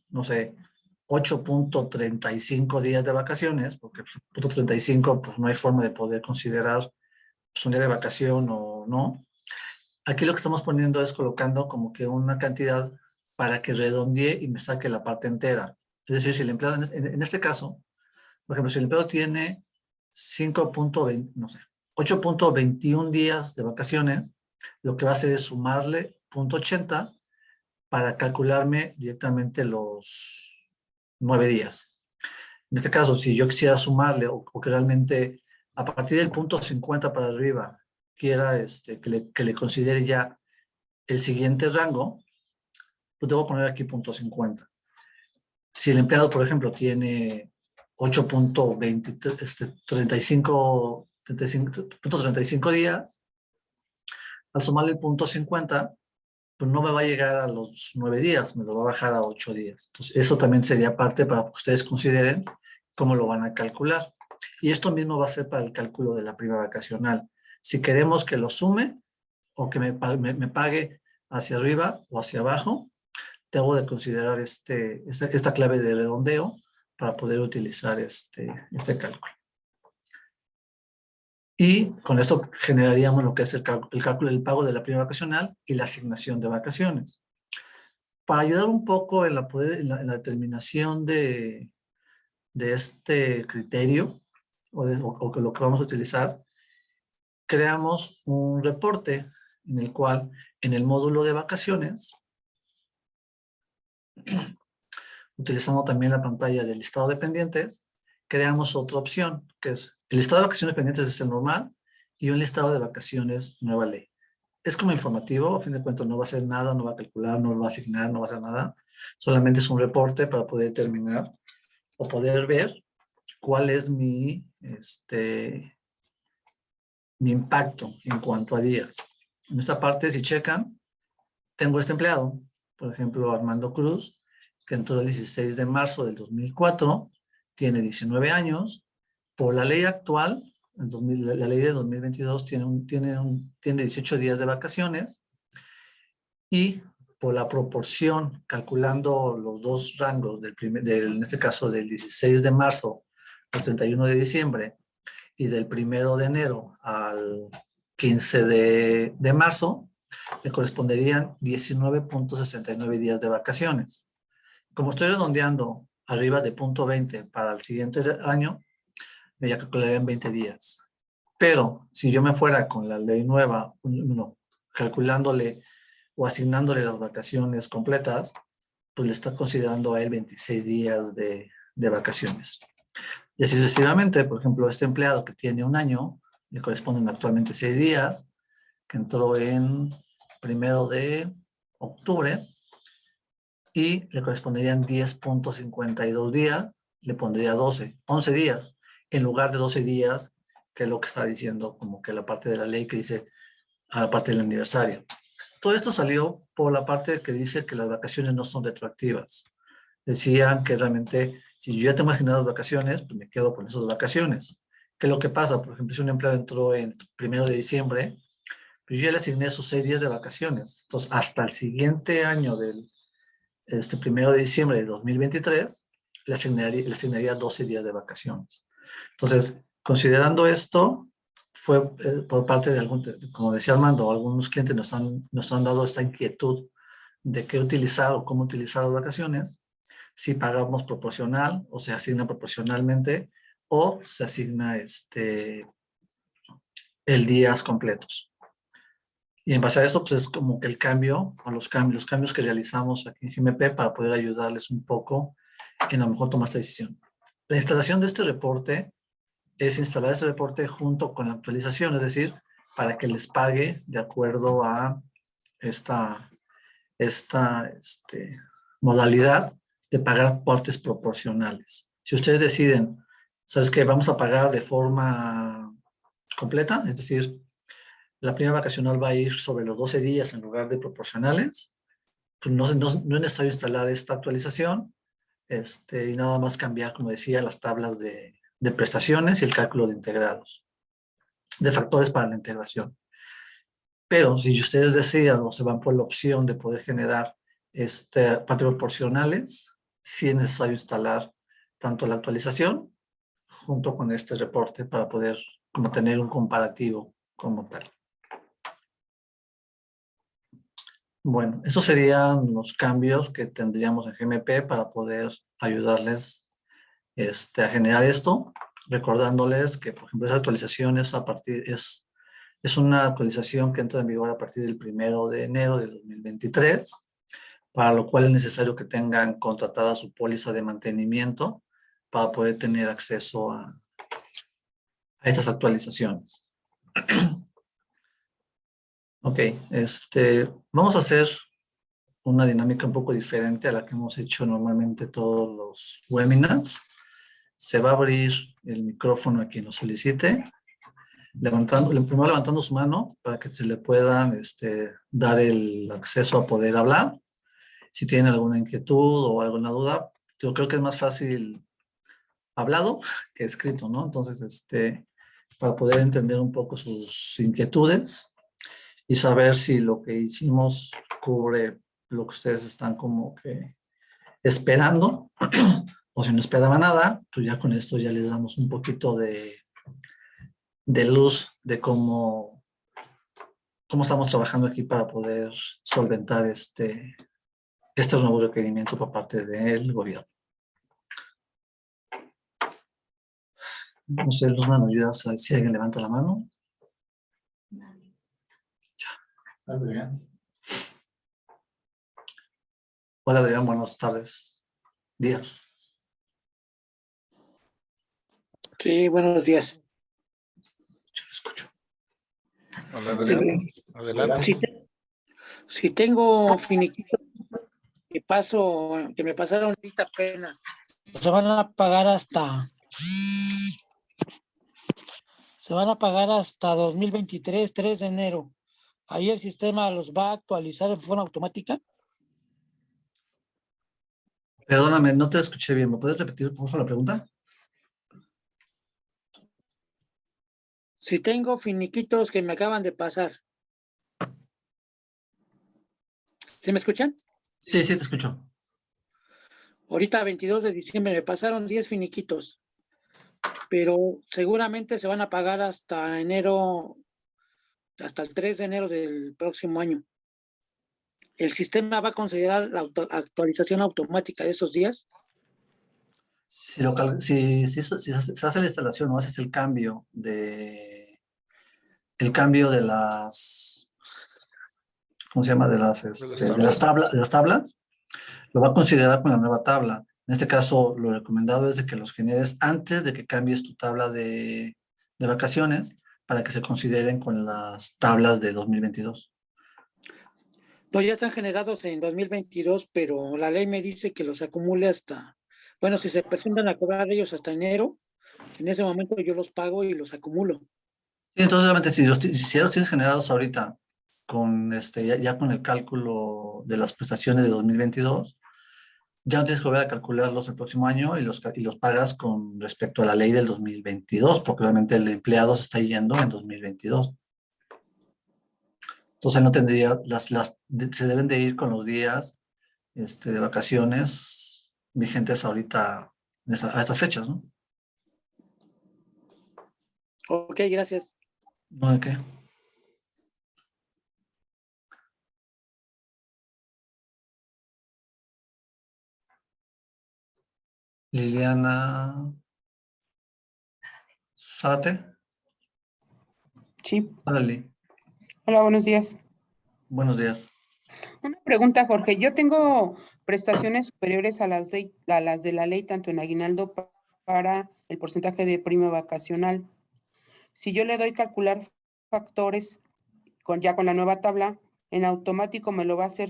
Speaker 2: no sé, 8.35 días de vacaciones, porque 8.35 pues no hay forma de poder considerar pues, un día de vacación o no. Aquí lo que estamos poniendo es colocando como que una cantidad para que redondee y me saque la parte entera. Es decir, si el empleado, en este caso, por ejemplo, si el empleado tiene 5.20, no sé, 8.21 días de vacaciones, lo que va a hacer es sumarle 0.80 para calcularme directamente los 9 días. En este caso, si yo quisiera sumarle o que realmente a partir del punto 50 para arriba quiera que le considere ya el siguiente rango, pues debo poner aquí punto 50. Si el empleado, por ejemplo, tiene 8.35 días, al sumarle el punto 50, pues no me va a llegar a los 9 días, me lo va a bajar a 8 días. Entonces, eso también sería parte para que ustedes consideren cómo lo van a calcular. Y esto mismo va a ser para el cálculo de la prima vacacional. Si queremos que lo sume o que me pague hacia arriba o hacia abajo, debo de considerar esta clave de redondeo para poder utilizar este cálculo. Y con esto generaríamos lo que es el cálculo del pago de la prima vacacional y la asignación de vacaciones. Para ayudar un poco en la determinación de este criterio o lo que vamos a utilizar, creamos un reporte en el cual en el módulo de vacaciones, utilizando también la pantalla del listado de pendientes, creamos otra opción, que es el listado de vacaciones pendientes es el normal y un listado de vacaciones nueva ley. Es como informativo, a fin de cuentas no va a hacer nada, no va a calcular, no va a asignar, no va a hacer nada. Solamente es un reporte para poder determinar o poder ver cuál es mi impacto en cuanto a días. En esta parte, si checan, tengo este empleado, por ejemplo, Armando Cruz, que entró el 16 de marzo del 2004, tiene 19 años. Por la ley actual, la ley de 2022 tiene 18 días de vacaciones y por la proporción, calculando los dos rangos, en este caso del 16 de marzo al 31 de diciembre y del 1 de enero al 15 de marzo, le corresponderían 19.69 días de vacaciones. Como estoy redondeando arriba de punto 20 para el siguiente año, me ya calcularían 20 días. Pero si yo me fuera con la ley nueva, calculándole o asignándole las vacaciones completas, pues le está considerando a él 26 días de vacaciones. Y así sucesivamente, por ejemplo, este empleado que tiene un año, le corresponden actualmente 6 días, que entró en 1 de octubre, y le corresponderían 10.52 días, le pondría 11 días, en lugar de 12 días, que es lo que está diciendo como que la parte de la ley que dice a la parte del aniversario. Todo esto salió por la parte que dice que las vacaciones no son retroactivas. Decían que realmente, si yo ya tengo asignadas vacaciones, pues me quedo con esas vacaciones. ¿Qué es lo que pasa? Por ejemplo, si un empleado entró en 1 de diciembre, pues yo ya le asigné esos 6 días de vacaciones. Entonces, hasta el siguiente año del 1 de diciembre de 2023, le asignaría 12 días de vacaciones. Entonces, considerando esto, fue por parte de como decía Armando, algunos clientes nos han dado esta inquietud de qué utilizar o cómo utilizar las vacaciones, si pagamos proporcional o se asigna proporcionalmente o se asigna el días completos. Y en base a esto, pues es como que el cambio o los cambios que realizamos aquí en GMP para poder ayudarles un poco en a lo mejor tomar esta decisión. La instalación de este reporte es instalar este reporte junto con la actualización, es decir, para que les pague de acuerdo a esta modalidad de pagar partes proporcionales. Si ustedes deciden, ¿sabes qué? Vamos a pagar de forma completa, es decir, la prima vacacional va a ir sobre los 12 días en lugar de proporcionales, pues no es necesario instalar esta actualización y nada más cambiar, como decía, las tablas de prestaciones y el cálculo de integrados, de factores para la integración. Pero si ustedes deciden o se van por la opción de poder generar partes proporcionales, sí es necesario instalar tanto la actualización junto con este reporte para poder como tener un comparativo como tal. Bueno, esos serían los cambios que tendríamos en GMP para poder ayudarles a generar esto, recordándoles que, por ejemplo, esa actualización es una actualización que entra en vigor a partir del 1 de enero de 2023 para lo cual es necesario que tengan contratada su póliza de mantenimiento para poder tener acceso a estas actualizaciones. Ok, vamos a hacer una dinámica un poco diferente a la que hemos hecho normalmente todos los webinars. Se va a abrir el micrófono a quien lo solicite, primero levantando su mano para que se le puedan dar el acceso a poder hablar. Si tienen alguna inquietud o alguna duda, yo creo que es más fácil hablado que escrito, ¿no? Entonces, para poder entender un poco sus inquietudes y saber si lo que hicimos cubre lo que ustedes están como que esperando, o si no esperaba nada, pues ya con esto ya les damos un poquito de luz de cómo estamos trabajando aquí para poder solventar estos nuevos requerimientos por parte del gobierno. No sé, Luzma, ¿nos ayudas a si alguien levanta la mano?
Speaker 3: Adrián.
Speaker 2: Hola, Adrián, buenas tardes, días.
Speaker 4: Sí, buenos días.
Speaker 2: Yo lo escucho.
Speaker 1: Hola, Adrián. Adelante.
Speaker 4: Si tengo finiquito que me pasaron ahorita apenas, se van a pagar hasta 2023, 3 de enero. Ahí el sistema los va a actualizar en forma automática.
Speaker 2: Perdóname, no te escuché bien. ¿Me puedes repetir, por favor, la pregunta?
Speaker 4: Si tengo finiquitos que me acaban de pasar. ¿Sí me escuchan?
Speaker 2: Sí, sí, te escucho.
Speaker 4: Ahorita, 22 de diciembre, me pasaron 10 finiquitos, pero seguramente se van a pagar hasta enero, hasta el 3 de enero del próximo año. ¿El sistema va a considerar la actualización automática de esos días?
Speaker 2: Si se hace la instalación o haces el cambio de las, ¿cómo se llama? De las tablas, lo va a considerar con la nueva tabla. En este caso, lo recomendado es de que los generes antes de que cambies tu tabla de vacaciones para que se consideren con las tablas de 2022.
Speaker 4: No, ya están generados en 2022, pero la ley me dice que los acumule hasta, bueno, si se presentan a cobrar ellos hasta enero, en ese momento yo los pago y los acumulo.
Speaker 2: Sí, entonces, obviamente, si ya los tienes generados ahorita con ya con el cálculo de las prestaciones de 2022, ya no tienes que volver a calcularlos el próximo año y los pagas con respecto a la ley del 2022, porque obviamente el empleado se está yendo en 2022. Entonces no tendría, se deben de ir con los días de vacaciones vigentes ahorita a estas fechas, ¿no?
Speaker 4: Ok, gracias.
Speaker 2: ¿No de qué? Liliana Zárate.
Speaker 5: Sí.
Speaker 2: Hola, Lili.
Speaker 5: Hola, buenos días.
Speaker 2: Buenos días.
Speaker 5: Una pregunta, Jorge. Yo tengo prestaciones superiores a las de la ley, tanto en aguinaldo para el porcentaje de prima vacacional. Si yo le doy calcular factores ya con la nueva tabla, ¿en automático me lo va a hacer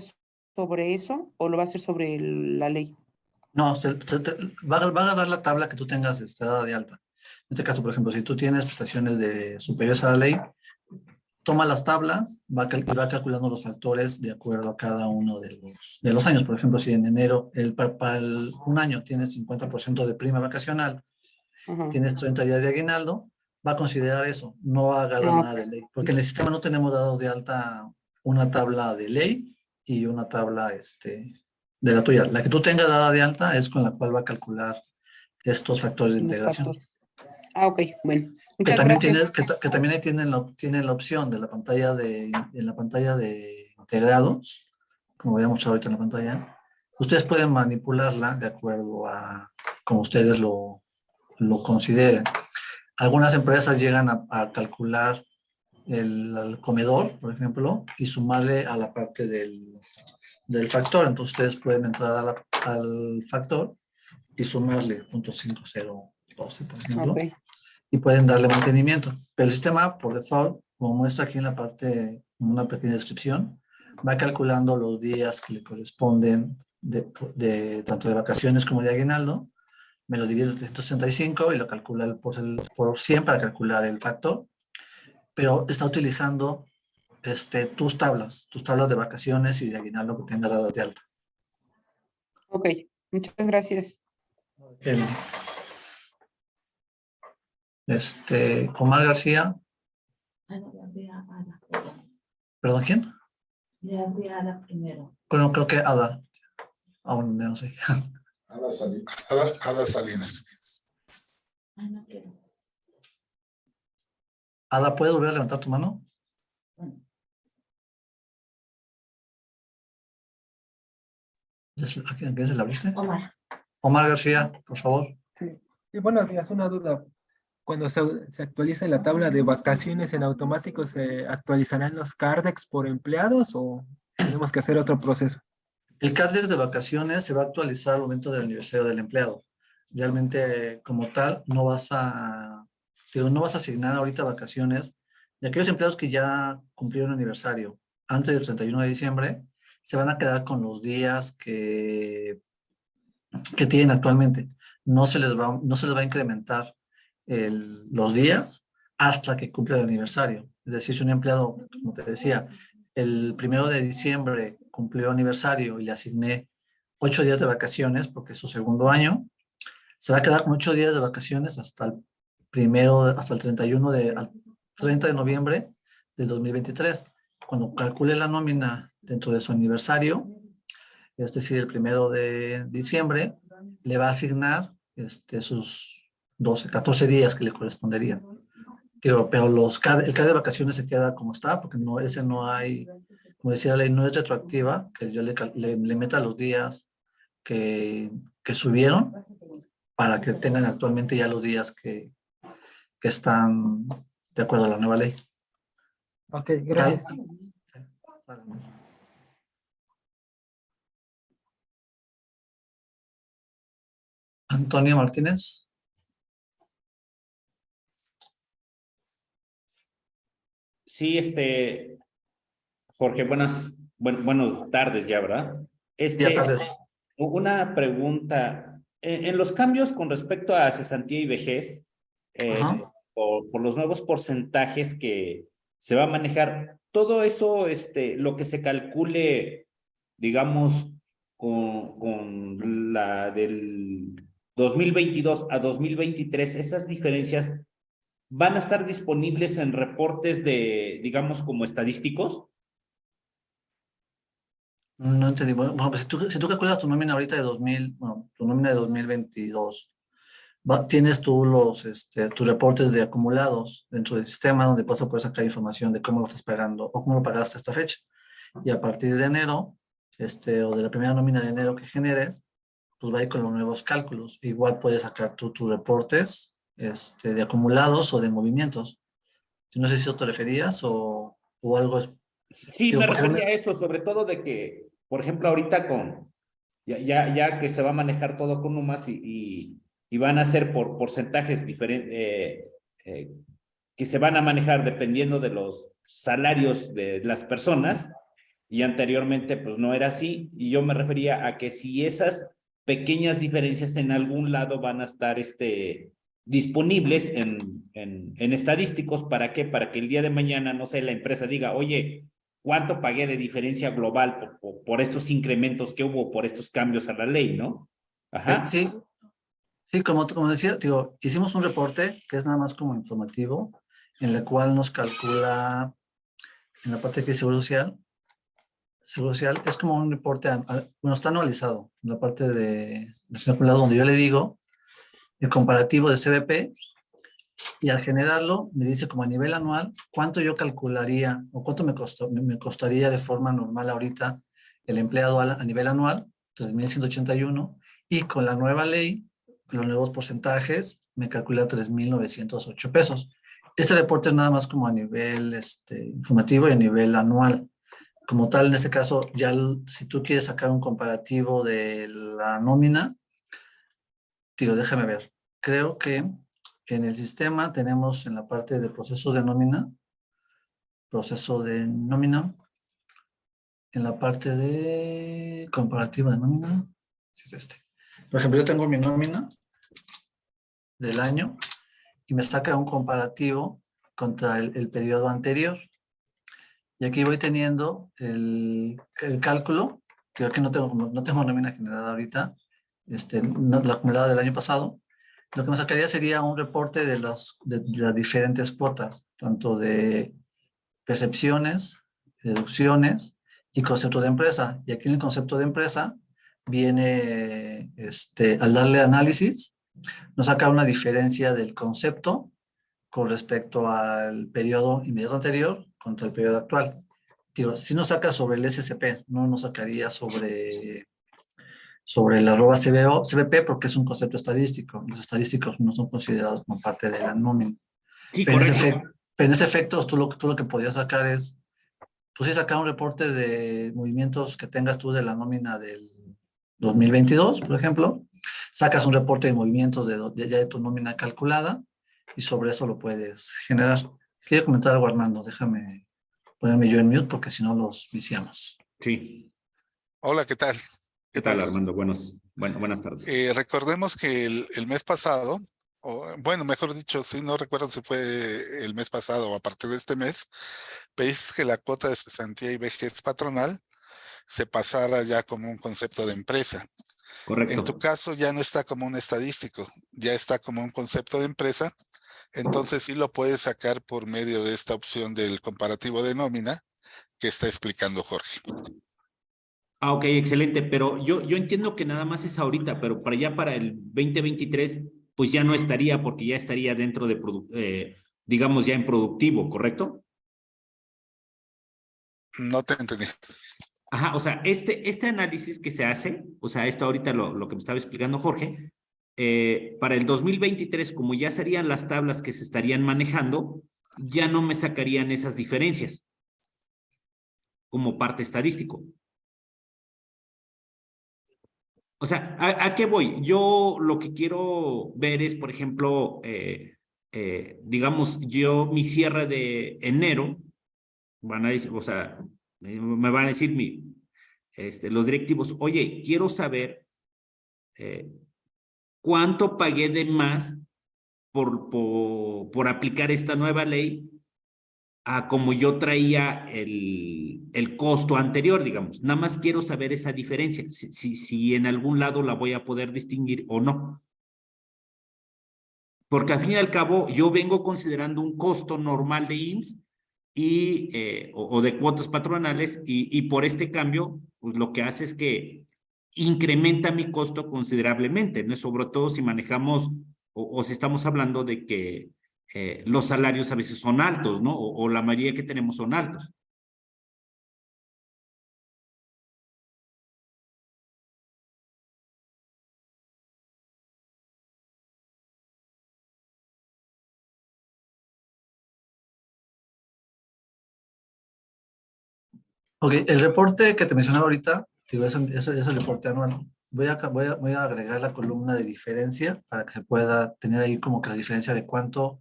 Speaker 5: sobre eso o lo va a hacer sobre la ley?
Speaker 2: No, va a agarrar la tabla que tú tengas dada de alta. En este caso, por ejemplo, si tú tienes prestaciones superiores a la ley, toma las tablas y va calculando los factores de acuerdo a cada uno de los años. Por ejemplo, si en enero, para un año tienes 50% de prima vacacional,
Speaker 5: Ajá.
Speaker 2: tienes 30 días de aguinaldo, va a considerar eso, no va a agarrar nada de ley. Porque en el sistema no tenemos dado de alta una tabla de ley y una tabla de la tuya. La que tú tengas dada de alta es con la cual va a calcular estos factores de
Speaker 5: Unos
Speaker 2: integración.
Speaker 5: factores. Ok, bueno.
Speaker 2: Que
Speaker 5: Muchas
Speaker 2: también,
Speaker 5: gracias.
Speaker 2: que también ahí tienen la opción de en la pantalla de integrados, como veíamos ahorita en la pantalla. Ustedes pueden manipularla de acuerdo a como ustedes lo consideren. Algunas empresas llegan a calcular el comedor, por ejemplo, y sumarle a la parte del factor. Entonces ustedes pueden entrar al factor y sumarle 0.5012, por ejemplo,
Speaker 5: Ok.
Speaker 2: y pueden darle mantenimiento. Pero el sistema, por default, como muestra aquí en la parte, en una pequeña descripción, va calculando los días que le corresponden tanto de vacaciones como de aguinaldo, me lo divide en 365 y lo calcula por 100 para calcular el factor, pero está utilizando tus tablas de vacaciones y de aguinaldo que tenga dadas de alta.
Speaker 5: Ok, muchas gracias.
Speaker 2: El, Omar García,
Speaker 3: Ah, no, ya fui a Ada, perdón.
Speaker 2: perdón, ¿quién?
Speaker 3: Ya fui a Ada primero.
Speaker 2: Bueno, creo que Ada, aún no sé.
Speaker 3: Ada salí.
Speaker 1: Ada Salinas.
Speaker 3: Ay, no quiero.
Speaker 2: Ada, ¿puedes volver a levantar tu mano?
Speaker 3: Bueno,
Speaker 2: ¿A quién se la abriste?
Speaker 3: Omar.
Speaker 2: Omar García, por favor.
Speaker 6: Sí. Y buenos días, una duda. Cuando se actualiza la tabla de vacaciones en automático, ¿se actualizarán los CARDEX por empleados o tenemos que hacer otro proceso?
Speaker 2: El CARDEX de vacaciones se va a actualizar al momento del aniversario del empleado. Realmente, como tal, no vas a asignar ahorita vacaciones de aquellos empleados que ya cumplieron aniversario antes del 31 de diciembre, se van a quedar con los días que tienen actualmente. No se les va a incrementar los días hasta que cumpla el aniversario. Es decir, si un empleado, como te decía, el 1 de diciembre cumplió aniversario y le asigné 8 días de vacaciones porque es su segundo año, se va a quedar con 8 días de vacaciones hasta el 30 de noviembre de 2023. Cuando calcule la nómina dentro de su aniversario, es decir, el 1 de diciembre, le va a asignar sus 14 días que le corresponderían. Pero el CAD de vacaciones se queda como está, porque no hay, como decía la ley, no es retroactiva, que yo le meta los días que subieron para que tengan actualmente ya los días que están de acuerdo a la nueva ley.
Speaker 6: Ok, gracias.
Speaker 2: Antonio Martínez.
Speaker 7: Sí, Jorge, buenas tardes ya, ¿verdad?
Speaker 2: Ya tardes.
Speaker 7: Una pregunta. En los cambios con respecto a cesantía y vejez,
Speaker 2: Ajá.
Speaker 7: por los nuevos porcentajes que se va a manejar, todo eso, lo que se calcule, digamos, con la del 2022 a 2023, esas diferencias van a estar disponibles en reportes digamos, como estadísticos.
Speaker 2: No entendí. Bueno, pues si tú calculas tu nómina ahorita de tu nómina de 2022, tienes tú tus reportes de acumulados dentro del sistema donde vas a poder sacar información de cómo lo estás pagando o cómo lo pagaste a esta fecha. Y a partir de enero, o de la primera nómina de enero que generes, pues va a ir con los nuevos cálculos. Igual puedes sacar tú tus reportes de acumulados o de movimientos. No sé si eso te referías o algo.
Speaker 7: Sí,
Speaker 2: Digo,
Speaker 7: me
Speaker 2: porque
Speaker 7: refería a eso, sobre todo de que, por ejemplo, ahorita ya que se va a manejar todo con UMAS y van a ser por porcentajes diferentes, que se van a manejar dependiendo de los salarios de las personas, y anteriormente pues no era así, y yo me refería a que si esas pequeñas diferencias en algún lado van a estar disponibles en estadísticos. ¿Para qué? Para que el día de mañana, no sé, la empresa diga, oye, ¿cuánto pagué de diferencia global por estos incrementos que hubo, por estos cambios a la ley, ¿no? Ajá.
Speaker 2: Sí, como decía, digo, hicimos un reporte que es nada más como informativo, en el cual nos calcula, en la parte de Seguro Social, es como un reporte, bueno, está anualizado, en la parte de los acumulados, donde yo le digo el comparativo de CBP, y al generarlo me dice como a nivel anual cuánto yo calcularía o cuánto me costaría de forma normal ahorita el empleado a nivel anual, 3.181, y con la nueva ley, con los nuevos porcentajes, me calcula 3.908 pesos. Este reporte es nada más como a nivel informativo y a nivel anual. como tal, en este caso, ya si tú quieres sacar un comparativo de la nómina, digo, déjame ver. Creo que en el sistema tenemos en la parte de proceso de nómina, en la parte de comparativa de nómina, si es este. Por ejemplo, yo tengo mi nómina del año y me saca un comparativo contra el periodo anterior. Y aquí voy teniendo el cálculo, que aquí no tengo nómina generada ahorita, la acumulada del año pasado. Lo que me sacaría sería un reporte de las diferentes cuotas, tanto de percepciones, deducciones y concepto de empresa. Y aquí en el concepto de empresa viene, al darle análisis, nos saca una diferencia del concepto con respecto al periodo inmediato anterior contra el periodo actual. Digo, si nos saca sobre el SCP, no nos sacaría sobre el arroba CBP porque es un concepto estadístico. Los estadísticos no son considerados como parte de la nómina.
Speaker 7: Sí,
Speaker 2: Pero
Speaker 7: correcto.
Speaker 2: en ese efecto, tú lo que podías sacar es, pues sí, sacar un reporte de movimientos que tengas tú de la nómina del 2022, por ejemplo. Sacas un reporte de movimientos ya de tu nómina calculada y sobre eso lo puedes generar. Quiero comentar algo, Armando. Déjame ponerme yo en mute porque si no los viciamos.
Speaker 7: Sí.
Speaker 1: Hola, ¿qué tal?
Speaker 7: ¿Qué tal, Armando? Buenas tardes.
Speaker 1: Recordemos que el mes pasado, o bueno, mejor dicho, sí, no recuerdo si fue el mes pasado o a partir de este mes, pediste que la cuota de cesantía y vejez patronal se pasara ya como un concepto de empresa. En tu
Speaker 7: Correcto.
Speaker 1: caso ya no está como un estadístico, ya está como un concepto de empresa, entonces sí lo puedes sacar por medio de esta opción del comparativo de nómina que está explicando Jorge.
Speaker 7: Ah, ok, excelente. Pero yo entiendo que nada más es ahorita, pero para el 2023, pues ya no estaría porque ya estaría dentro de, digamos, ya en productivo, ¿correcto?
Speaker 1: No te entendí.
Speaker 7: Ajá, o sea, este análisis que se hace, o sea, esto ahorita lo que me estaba explicando Jorge, para el 2023, como ya serían las tablas que se estarían manejando, ya no me sacarían esas diferencias como parte estadístico. O sea, ¿a qué voy? Yo lo que quiero ver es, por ejemplo, digamos, mi cierre de enero, van a decir, o sea, me van a decir los directivos, oye, quiero saber cuánto pagué de más por aplicar esta nueva ley a como yo traía el costo anterior, digamos. Nada más quiero saber esa diferencia, si en algún lado la voy a poder distinguir o no. Porque al fin y al cabo yo vengo considerando un costo normal de IMSS o de cuotas patronales y por este cambio, pues lo que hace es que incrementa mi costo considerablemente, ¿no? Sobre todo si manejamos o si estamos hablando de que los salarios a veces son altos, ¿no? O la mayoría que tenemos son altos.
Speaker 2: Ok, el reporte que te mencionaba ahorita, digo, es el reporte anual. Voy a agregar la columna de diferencia para que se pueda tener ahí como que la diferencia de cuánto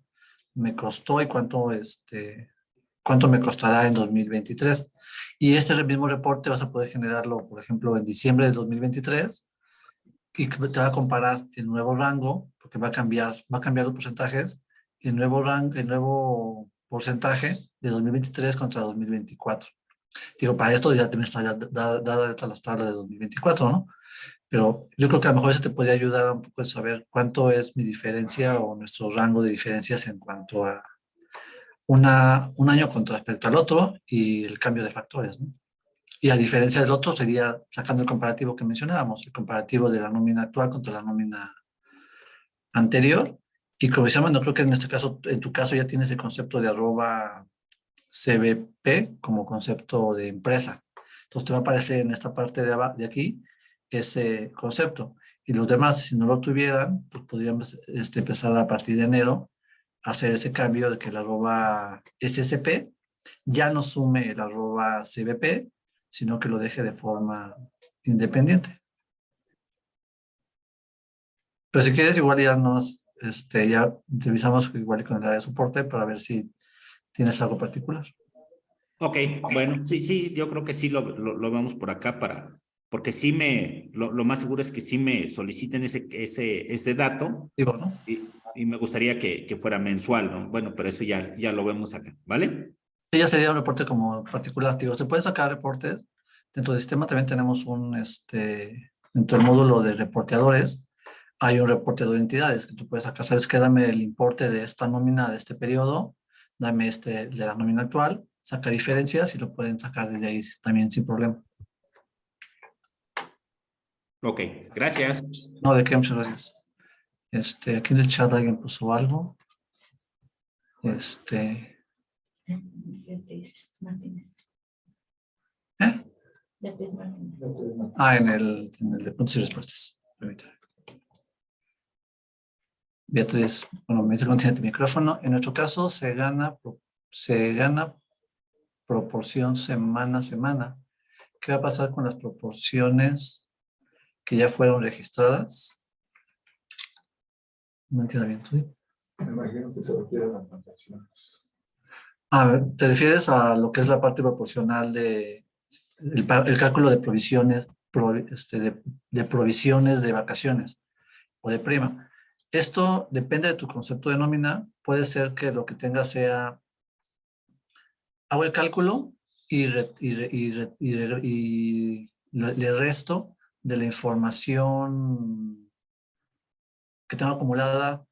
Speaker 2: me costó y cuánto me costará en 2023. Y este mismo reporte vas a poder generarlo, por ejemplo, en diciembre de 2023 y te va a comparar el nuevo rango, porque va a cambiar los porcentajes, el nuevo porcentaje de 2023 contra 2024. Digo, para esto ya también está dada las tablas de 2024, ¿no? Pero yo creo que a lo mejor eso te podría ayudar un poco a saber cuánto es mi diferencia o nuestro rango de diferencias en cuanto a un año con respecto al otro y el cambio de factores, ¿no? Y a diferencia del otro sería sacando el comparativo que mencionábamos, el comparativo de la nómina actual contra la nómina anterior. Y como decíamos, no creo que en este caso, en tu caso ya tienes el concepto de arroba CBP como concepto de empresa. Entonces te va a aparecer en esta parte de aquí ese concepto. Y los demás, si no lo tuvieran, pues podríamos empezar a partir de enero a hacer ese cambio de que el arroba SSP ya no sume el arroba CBP sino que lo deje de forma independiente. Pero si quieres, igual ya ya revisamos igual con el área de soporte para ver si tienes algo particular.
Speaker 7: Ok, bueno, sí, yo creo que sí lo vemos por acá porque sí lo más seguro es que sí me soliciten ese dato
Speaker 2: Digo, ¿no?
Speaker 7: y me gustaría que fuera mensual, ¿no? Bueno, pero eso ya lo vemos acá, ¿vale?
Speaker 2: Sí, ya sería un reporte como particular. Digo, se pueden sacar reportes. Dentro del sistema también tenemos dentro del módulo de reporteadores, hay un reporteador de entidades que tú puedes sacar. ¿Sabes qué? Dame el importe de esta nómina de este periodo, dame de la nómina actual, saca diferencias y lo pueden sacar desde ahí también sin problema.
Speaker 7: Ok, gracias.
Speaker 2: No, de qué, muchas gracias. Aquí en el chat alguien puso algo.
Speaker 3: Beatriz Martínez.
Speaker 2: ¿Eh?
Speaker 3: Beatriz Martínez.
Speaker 2: En el de preguntas y respuestas. Permítame. Beatriz, bueno, me dice que tiene tu micrófono. En nuestro caso se gana proporción semana a semana. ¿Qué va a pasar con las proporciones que ya fueron registradas? No entiendo bien, ¿tú?
Speaker 3: Me imagino que se refieren las vacaciones.
Speaker 2: A ver, ¿te refieres a lo que es la parte proporcional de el cálculo de provisiones, de provisiones de vacaciones o de prima? Esto depende de tu concepto de nómina. Puede ser que lo que tenga sea, hago el cálculo y le resto de la información que tengo acumulada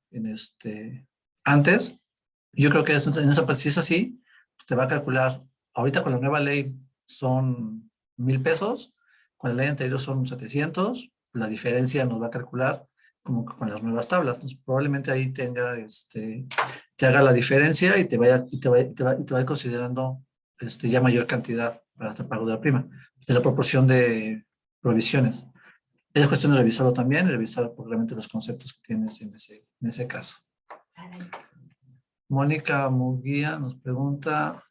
Speaker 2: antes. Yo creo que en esa parte, si es así, te va a calcular, ahorita con la nueva ley son 1,000 pesos, con la ley anterior son 700, la diferencia nos va a calcular como que con las nuevas tablas. Entonces, probablemente ahí te haga la diferencia y te vaya considerando ya mayor cantidad para este pago de la prima. De la proporción de provisiones. Es cuestión de revisarlo también y revisar probablemente los conceptos que tienes en ese caso. Mónica Muguía nos pregunta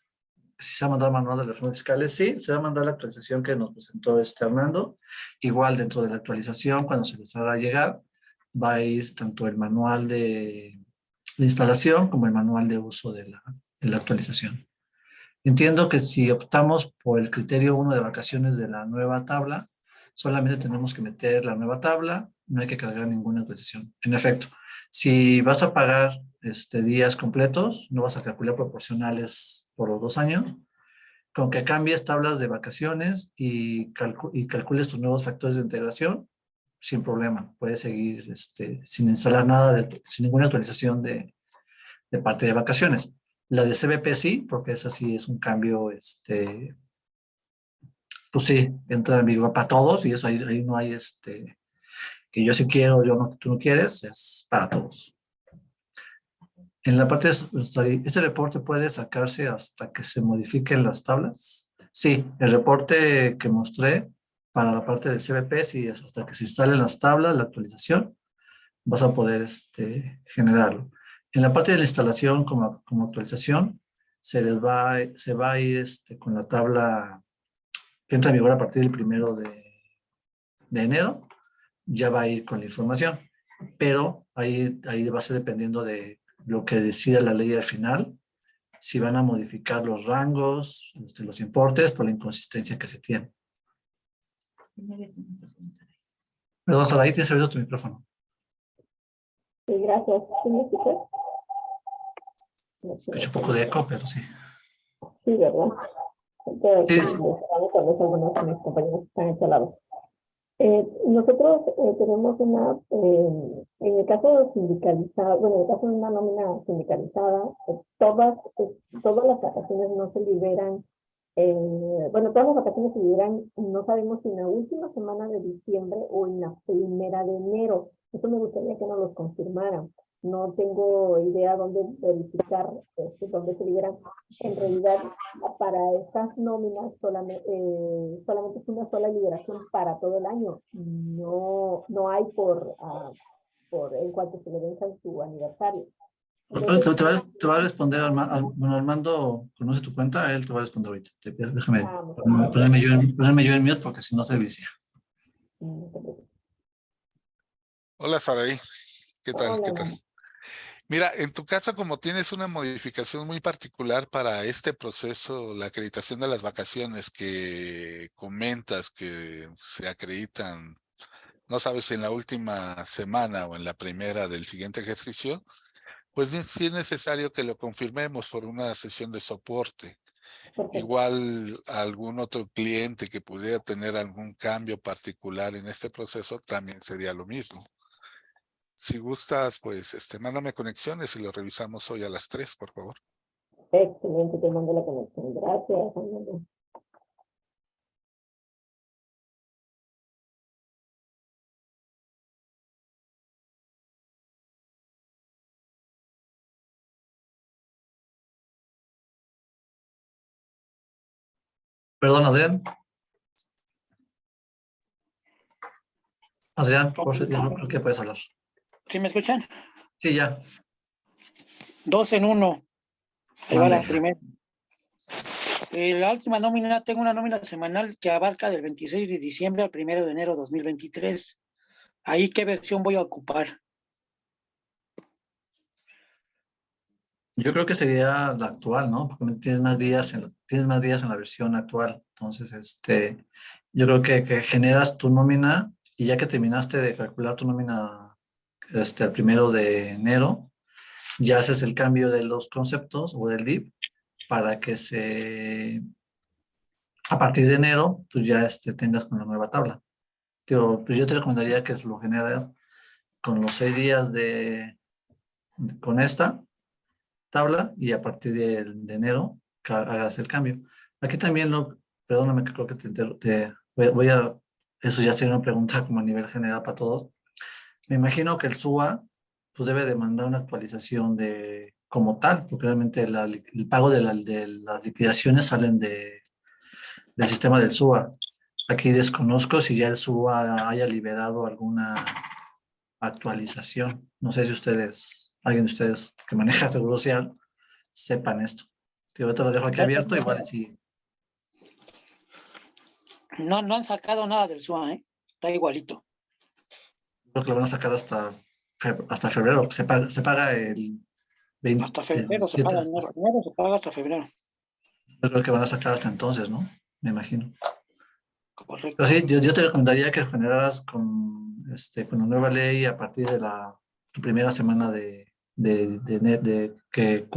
Speaker 2: si se va a mandar el manual de las reformas fiscales. Sí, se va a mandar la actualización que nos presentó Hernando. Igual dentro de la actualización, cuando se les haga llegar, va a ir tanto el manual de instalación como el manual de uso de la actualización. Entiendo que si optamos por el criterio 1 de vacaciones de la nueva tabla, solamente tenemos que meter la nueva tabla, no hay que cargar ninguna actualización. En efecto, si vas a pagar días completos, no vas a calcular proporcionales por los 2 años, con que cambies tablas de vacaciones y calcules tus nuevos factores de integración, sin problema, puedes seguir sin instalar nada, sin ninguna actualización de parte de vacaciones. La de CBP sí, porque esa sí es un cambio, pues sí, entra en vigor para todos y eso ahí no hay que yo sí quiero, tú no quieres, es para todos. En la parte de ¿este reporte puede sacarse hasta que se modifiquen las tablas? Sí, el reporte que mostré para la parte de CBP, sí, es hasta que se instalen las tablas, la actualización, vas a poder generarlo. En la parte de la instalación como actualización, se va a ir con la tabla que entra en vigor a partir del 1 de enero, ya va a ir con la información, pero ahí va a ser dependiendo de lo que decida la ley al final, si van a modificar los rangos, los importes por la inconsistencia que se tiene. Perdón, Saraí, tienes abierto tu micrófono.
Speaker 8: Sí, gracias. ¿Sí me escuchas?
Speaker 2: Escucho un poco de eco, pero sí.
Speaker 8: Sí, ¿verdad?
Speaker 2: Sí, sí.
Speaker 8: Tal vez algunos de mis compañeros están en este lado. Nosotros tenemos en el caso sindicalizado, bueno, en el caso de una nómina sindicalizada, todas las vacaciones no se liberan, todas las vacaciones se liberan, no sabemos si en la última semana de diciembre o en la primera de enero. Eso me gustaría que nos lo confirmaran. No tengo idea dónde verificar, dónde se liberan. En realidad, para estas nóminas solamente es una sola liberación para todo el año. No hay por en cuanto se le venza en su aniversario.
Speaker 2: Te va a responder bueno, Armando conoce tu cuenta, él te va a responder ahorita. Déjame ponerme yo en mute porque si no se vicia.
Speaker 8: No te preocupes.
Speaker 1: Hola, Saraí. ¿Qué tal?
Speaker 8: Hola,
Speaker 1: ¿Qué tal?
Speaker 8: Nana.
Speaker 1: Mira, en tu caso, como tienes una modificación muy particular para este proceso, la acreditación de las vacaciones que comentas que se acreditan, no sabes si en la última semana o en la primera del siguiente ejercicio, pues sí es necesario que lo confirmemos por una sesión de soporte.
Speaker 8: Perfecto.
Speaker 1: Igual algún otro cliente que pudiera tener algún cambio particular en este proceso también sería lo mismo. Si gustas, pues mándame conexiones y lo revisamos hoy a las 3, por favor.
Speaker 8: Excelente, te mando la conexión. Gracias, Armando.
Speaker 2: Perdón, Adrián. Adrián, por favor, ya no creo que puedes hablar.
Speaker 4: ¿Sí me escuchan?
Speaker 2: Sí, ya.
Speaker 4: 2 en 1. Ahí va la
Speaker 2: Mande.
Speaker 4: primera. La última nómina, tengo una nómina semanal que abarca del 26 de diciembre al 1 de enero de 2023. Ahí, ¿qué versión voy a ocupar?
Speaker 2: Yo creo que sería la actual, ¿no? Porque tienes más días en la versión actual. Entonces, yo creo que generas tu nómina y ya que terminaste de calcular tu nómina el 1 de enero, ya haces el cambio de los conceptos o del DIP para que a partir de enero, pues ya tengas con la nueva tabla. Pues yo te recomendaría que lo generas con los 6 días con esta tabla y a partir de enero hagas el cambio. Aquí también, perdóname que creo que eso ya sería una pregunta como a nivel general para todos. Me imagino que el SUA pues debe de mandar una actualización como tal, porque realmente el pago de las liquidaciones salen del sistema del SUA. Aquí desconozco si ya el SUA haya liberado alguna actualización. No sé si alguien de ustedes que maneja Seguro Social, sepan esto. Ahorita lo dejo aquí abierto, igual si...
Speaker 4: No han sacado nada del SUA, ¿eh? Está igualito.
Speaker 2: Creo que lo van a sacar hasta febrero. Se paga el 20,
Speaker 4: Hasta febrero se
Speaker 2: 17.
Speaker 4: paga, enero se paga hasta febrero.
Speaker 2: Yo creo que van a sacar hasta entonces, ¿no? Me imagino.
Speaker 4: Correcto.
Speaker 2: Pero sí, yo te recomendaría que generaras con la nueva ley a partir de tu primera semana que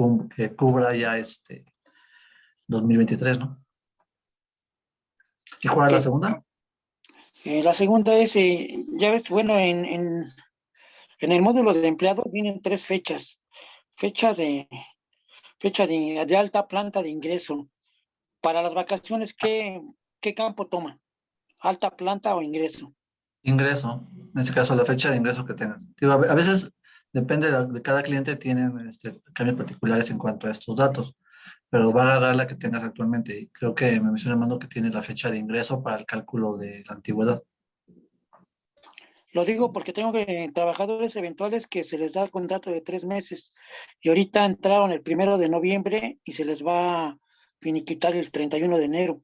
Speaker 2: cubra ya 2023, ¿no? ¿Y cuál es la segunda?
Speaker 4: La segunda es, ya ves, bueno, en el módulo de empleados vienen 3 fechas. Fecha de alta planta de ingreso. Para las vacaciones, ¿qué campo toma? ¿Alta planta o ingreso?
Speaker 2: Ingreso. En este caso, la fecha de ingreso que tengas. A veces depende de cada cliente, tienen cambios particulares en cuanto a estos datos, pero va a agarrar la que tengas actualmente. Y creo que me menciona Armando que tiene la fecha de ingreso para el cálculo de la antigüedad.
Speaker 4: Lo digo porque tengo trabajadores eventuales que se les da el contrato de 3 meses y ahorita entraron el 1 de noviembre y se les va a finiquitar el 31 de enero.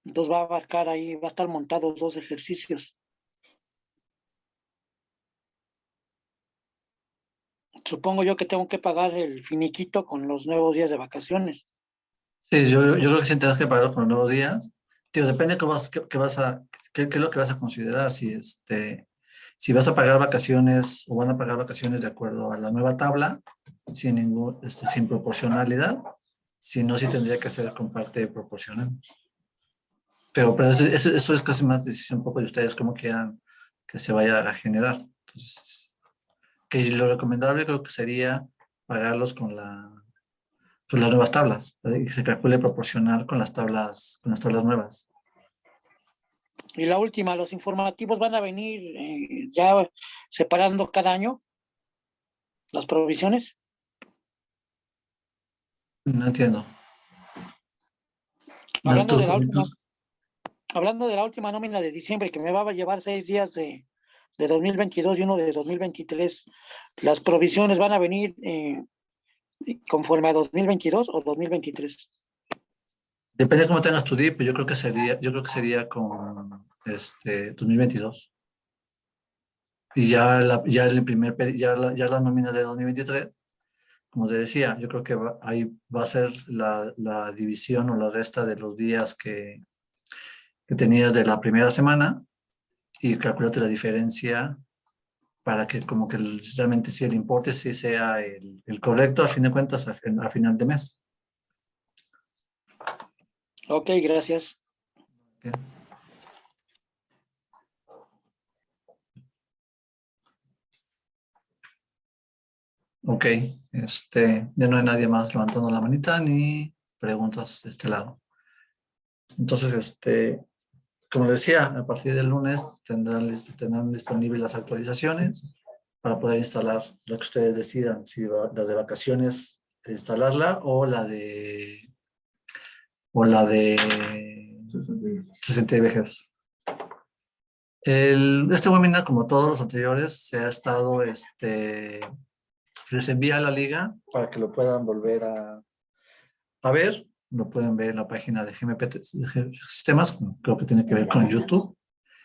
Speaker 4: Entonces va a abarcar ahí, va a estar montados 2 ejercicios. Supongo yo que tengo que pagar el finiquito con los nuevos días de vacaciones.
Speaker 2: Sí, yo creo que sí tendrás que pagarlo con los nuevos días. Depende qué es lo que vas a considerar. Si vas a pagar vacaciones o van a pagar vacaciones de acuerdo a la nueva tabla, sin proporcionalidad. Si no, sí tendría que ser con parte proporcional. Pero eso es casi más decisión un poco de ustedes, cómo quieran que se vaya a generar. Entonces, que lo recomendable creo que sería pagarlos con las nuevas tablas, y que se calcule proporcional con las tablas nuevas.
Speaker 4: Y la última, los informativos van a venir ya separando cada año las provisiones.
Speaker 2: No entiendo.
Speaker 4: Hablando de la última nómina de diciembre, que me va a llevar 6 días de 2022 y uno de 2023, las provisiones van a venir conforme a 2022 o 2023.
Speaker 2: Depende de cómo tengas tu DIP, yo creo que sería con 2022. Y ya el primer, ya la nómina de 2023, como te decía, yo creo que ahí va a ser la división o la resta de los días que tenías de la primera semana y calculate la diferencia para que como que realmente sí el importe sí sea el correcto a fin de cuentas a final de mes.
Speaker 4: Ok, gracias.
Speaker 2: ¿Ok? Ok, ya no hay nadie más levantando la manita ni preguntas de este lado. Entonces, como decía, a partir del lunes tendrán disponibles las actualizaciones para poder instalar lo que ustedes decidan, si la de vacaciones, instalarla o la de 60 vejez. Este webinar, como todos los anteriores, se ha estado, se les envía a la liga para que lo puedan volver a ver. Lo pueden ver en la página de GMP Sistemas, creo que tiene que ver con YouTube.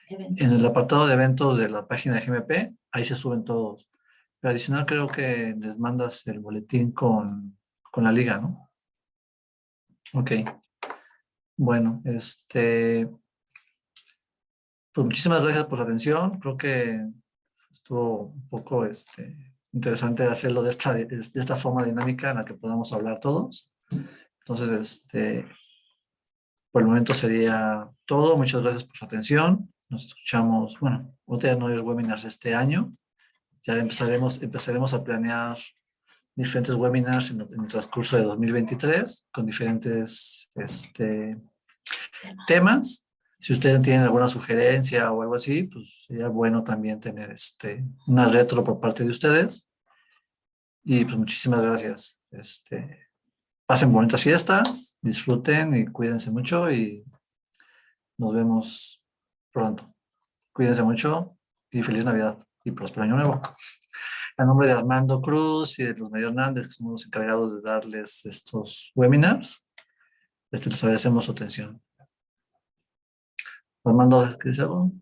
Speaker 2: En el apartado de eventos de la página de GMP, ahí se suben todos. Pero adicional creo que les mandas el boletín con la liga, ¿no? Ok. Bueno, pues muchísimas gracias por su atención. Creo que estuvo un poco interesante hacerlo de esta forma dinámica en la que podamos hablar todos. Entonces, por el momento sería todo. Muchas gracias por su atención. Nos escuchamos, bueno, ahorita no hay webinars este año. Ya empezaremos a planear diferentes webinars en el transcurso de 2023 con diferentes temas. Si ustedes tienen alguna sugerencia o algo así, pues sería bueno también tener una retro por parte de ustedes. Y pues muchísimas gracias. Pasen bonitas fiestas, disfruten y cuídense mucho y nos vemos pronto. Cuídense mucho y feliz Navidad y próspero año nuevo. A nombre de Armando Cruz y de Luz María Hernández, que somos los encargados de darles estos webinars, les agradecemos su atención. Armando, ¿qué dice algo?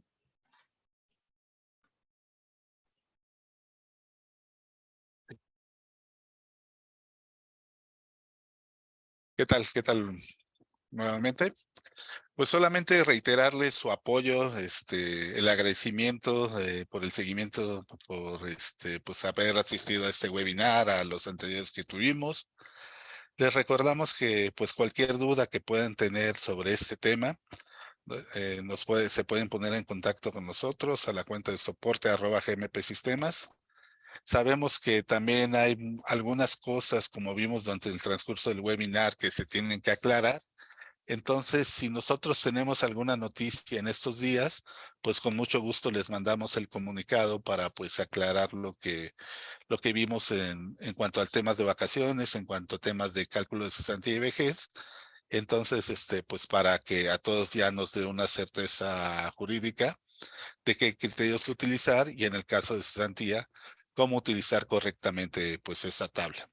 Speaker 1: ¿Qué tal? ¿Qué tal? Nuevamente. Pues solamente reiterarles su apoyo, el agradecimiento por el seguimiento, por pues haber asistido a este webinar, a los anteriores que tuvimos. Les recordamos que pues cualquier duda que puedan tener sobre este tema, se pueden poner en contacto con nosotros a la cuenta de soporte @gmpsistemas. Sabemos que también hay algunas cosas, como vimos durante el transcurso del webinar, que se tienen que aclarar. Entonces, si nosotros tenemos alguna noticia en estos días, pues con mucho gusto les mandamos el comunicado para pues aclarar lo que vimos en cuanto a temas de vacaciones, en cuanto a temas de cálculo de cesantía y vejez. Entonces, pues para que a todos ya nos dé una certeza jurídica de qué criterios utilizar y en el caso de cesantía, cómo utilizar correctamente pues esa tabla.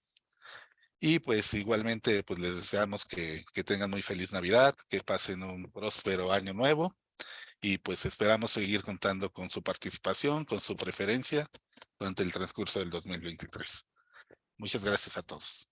Speaker 1: Y pues igualmente pues les deseamos que tengan muy feliz Navidad, que pasen un próspero año nuevo y pues esperamos seguir contando con su participación, con su preferencia durante el transcurso del 2023. Muchas gracias a todos.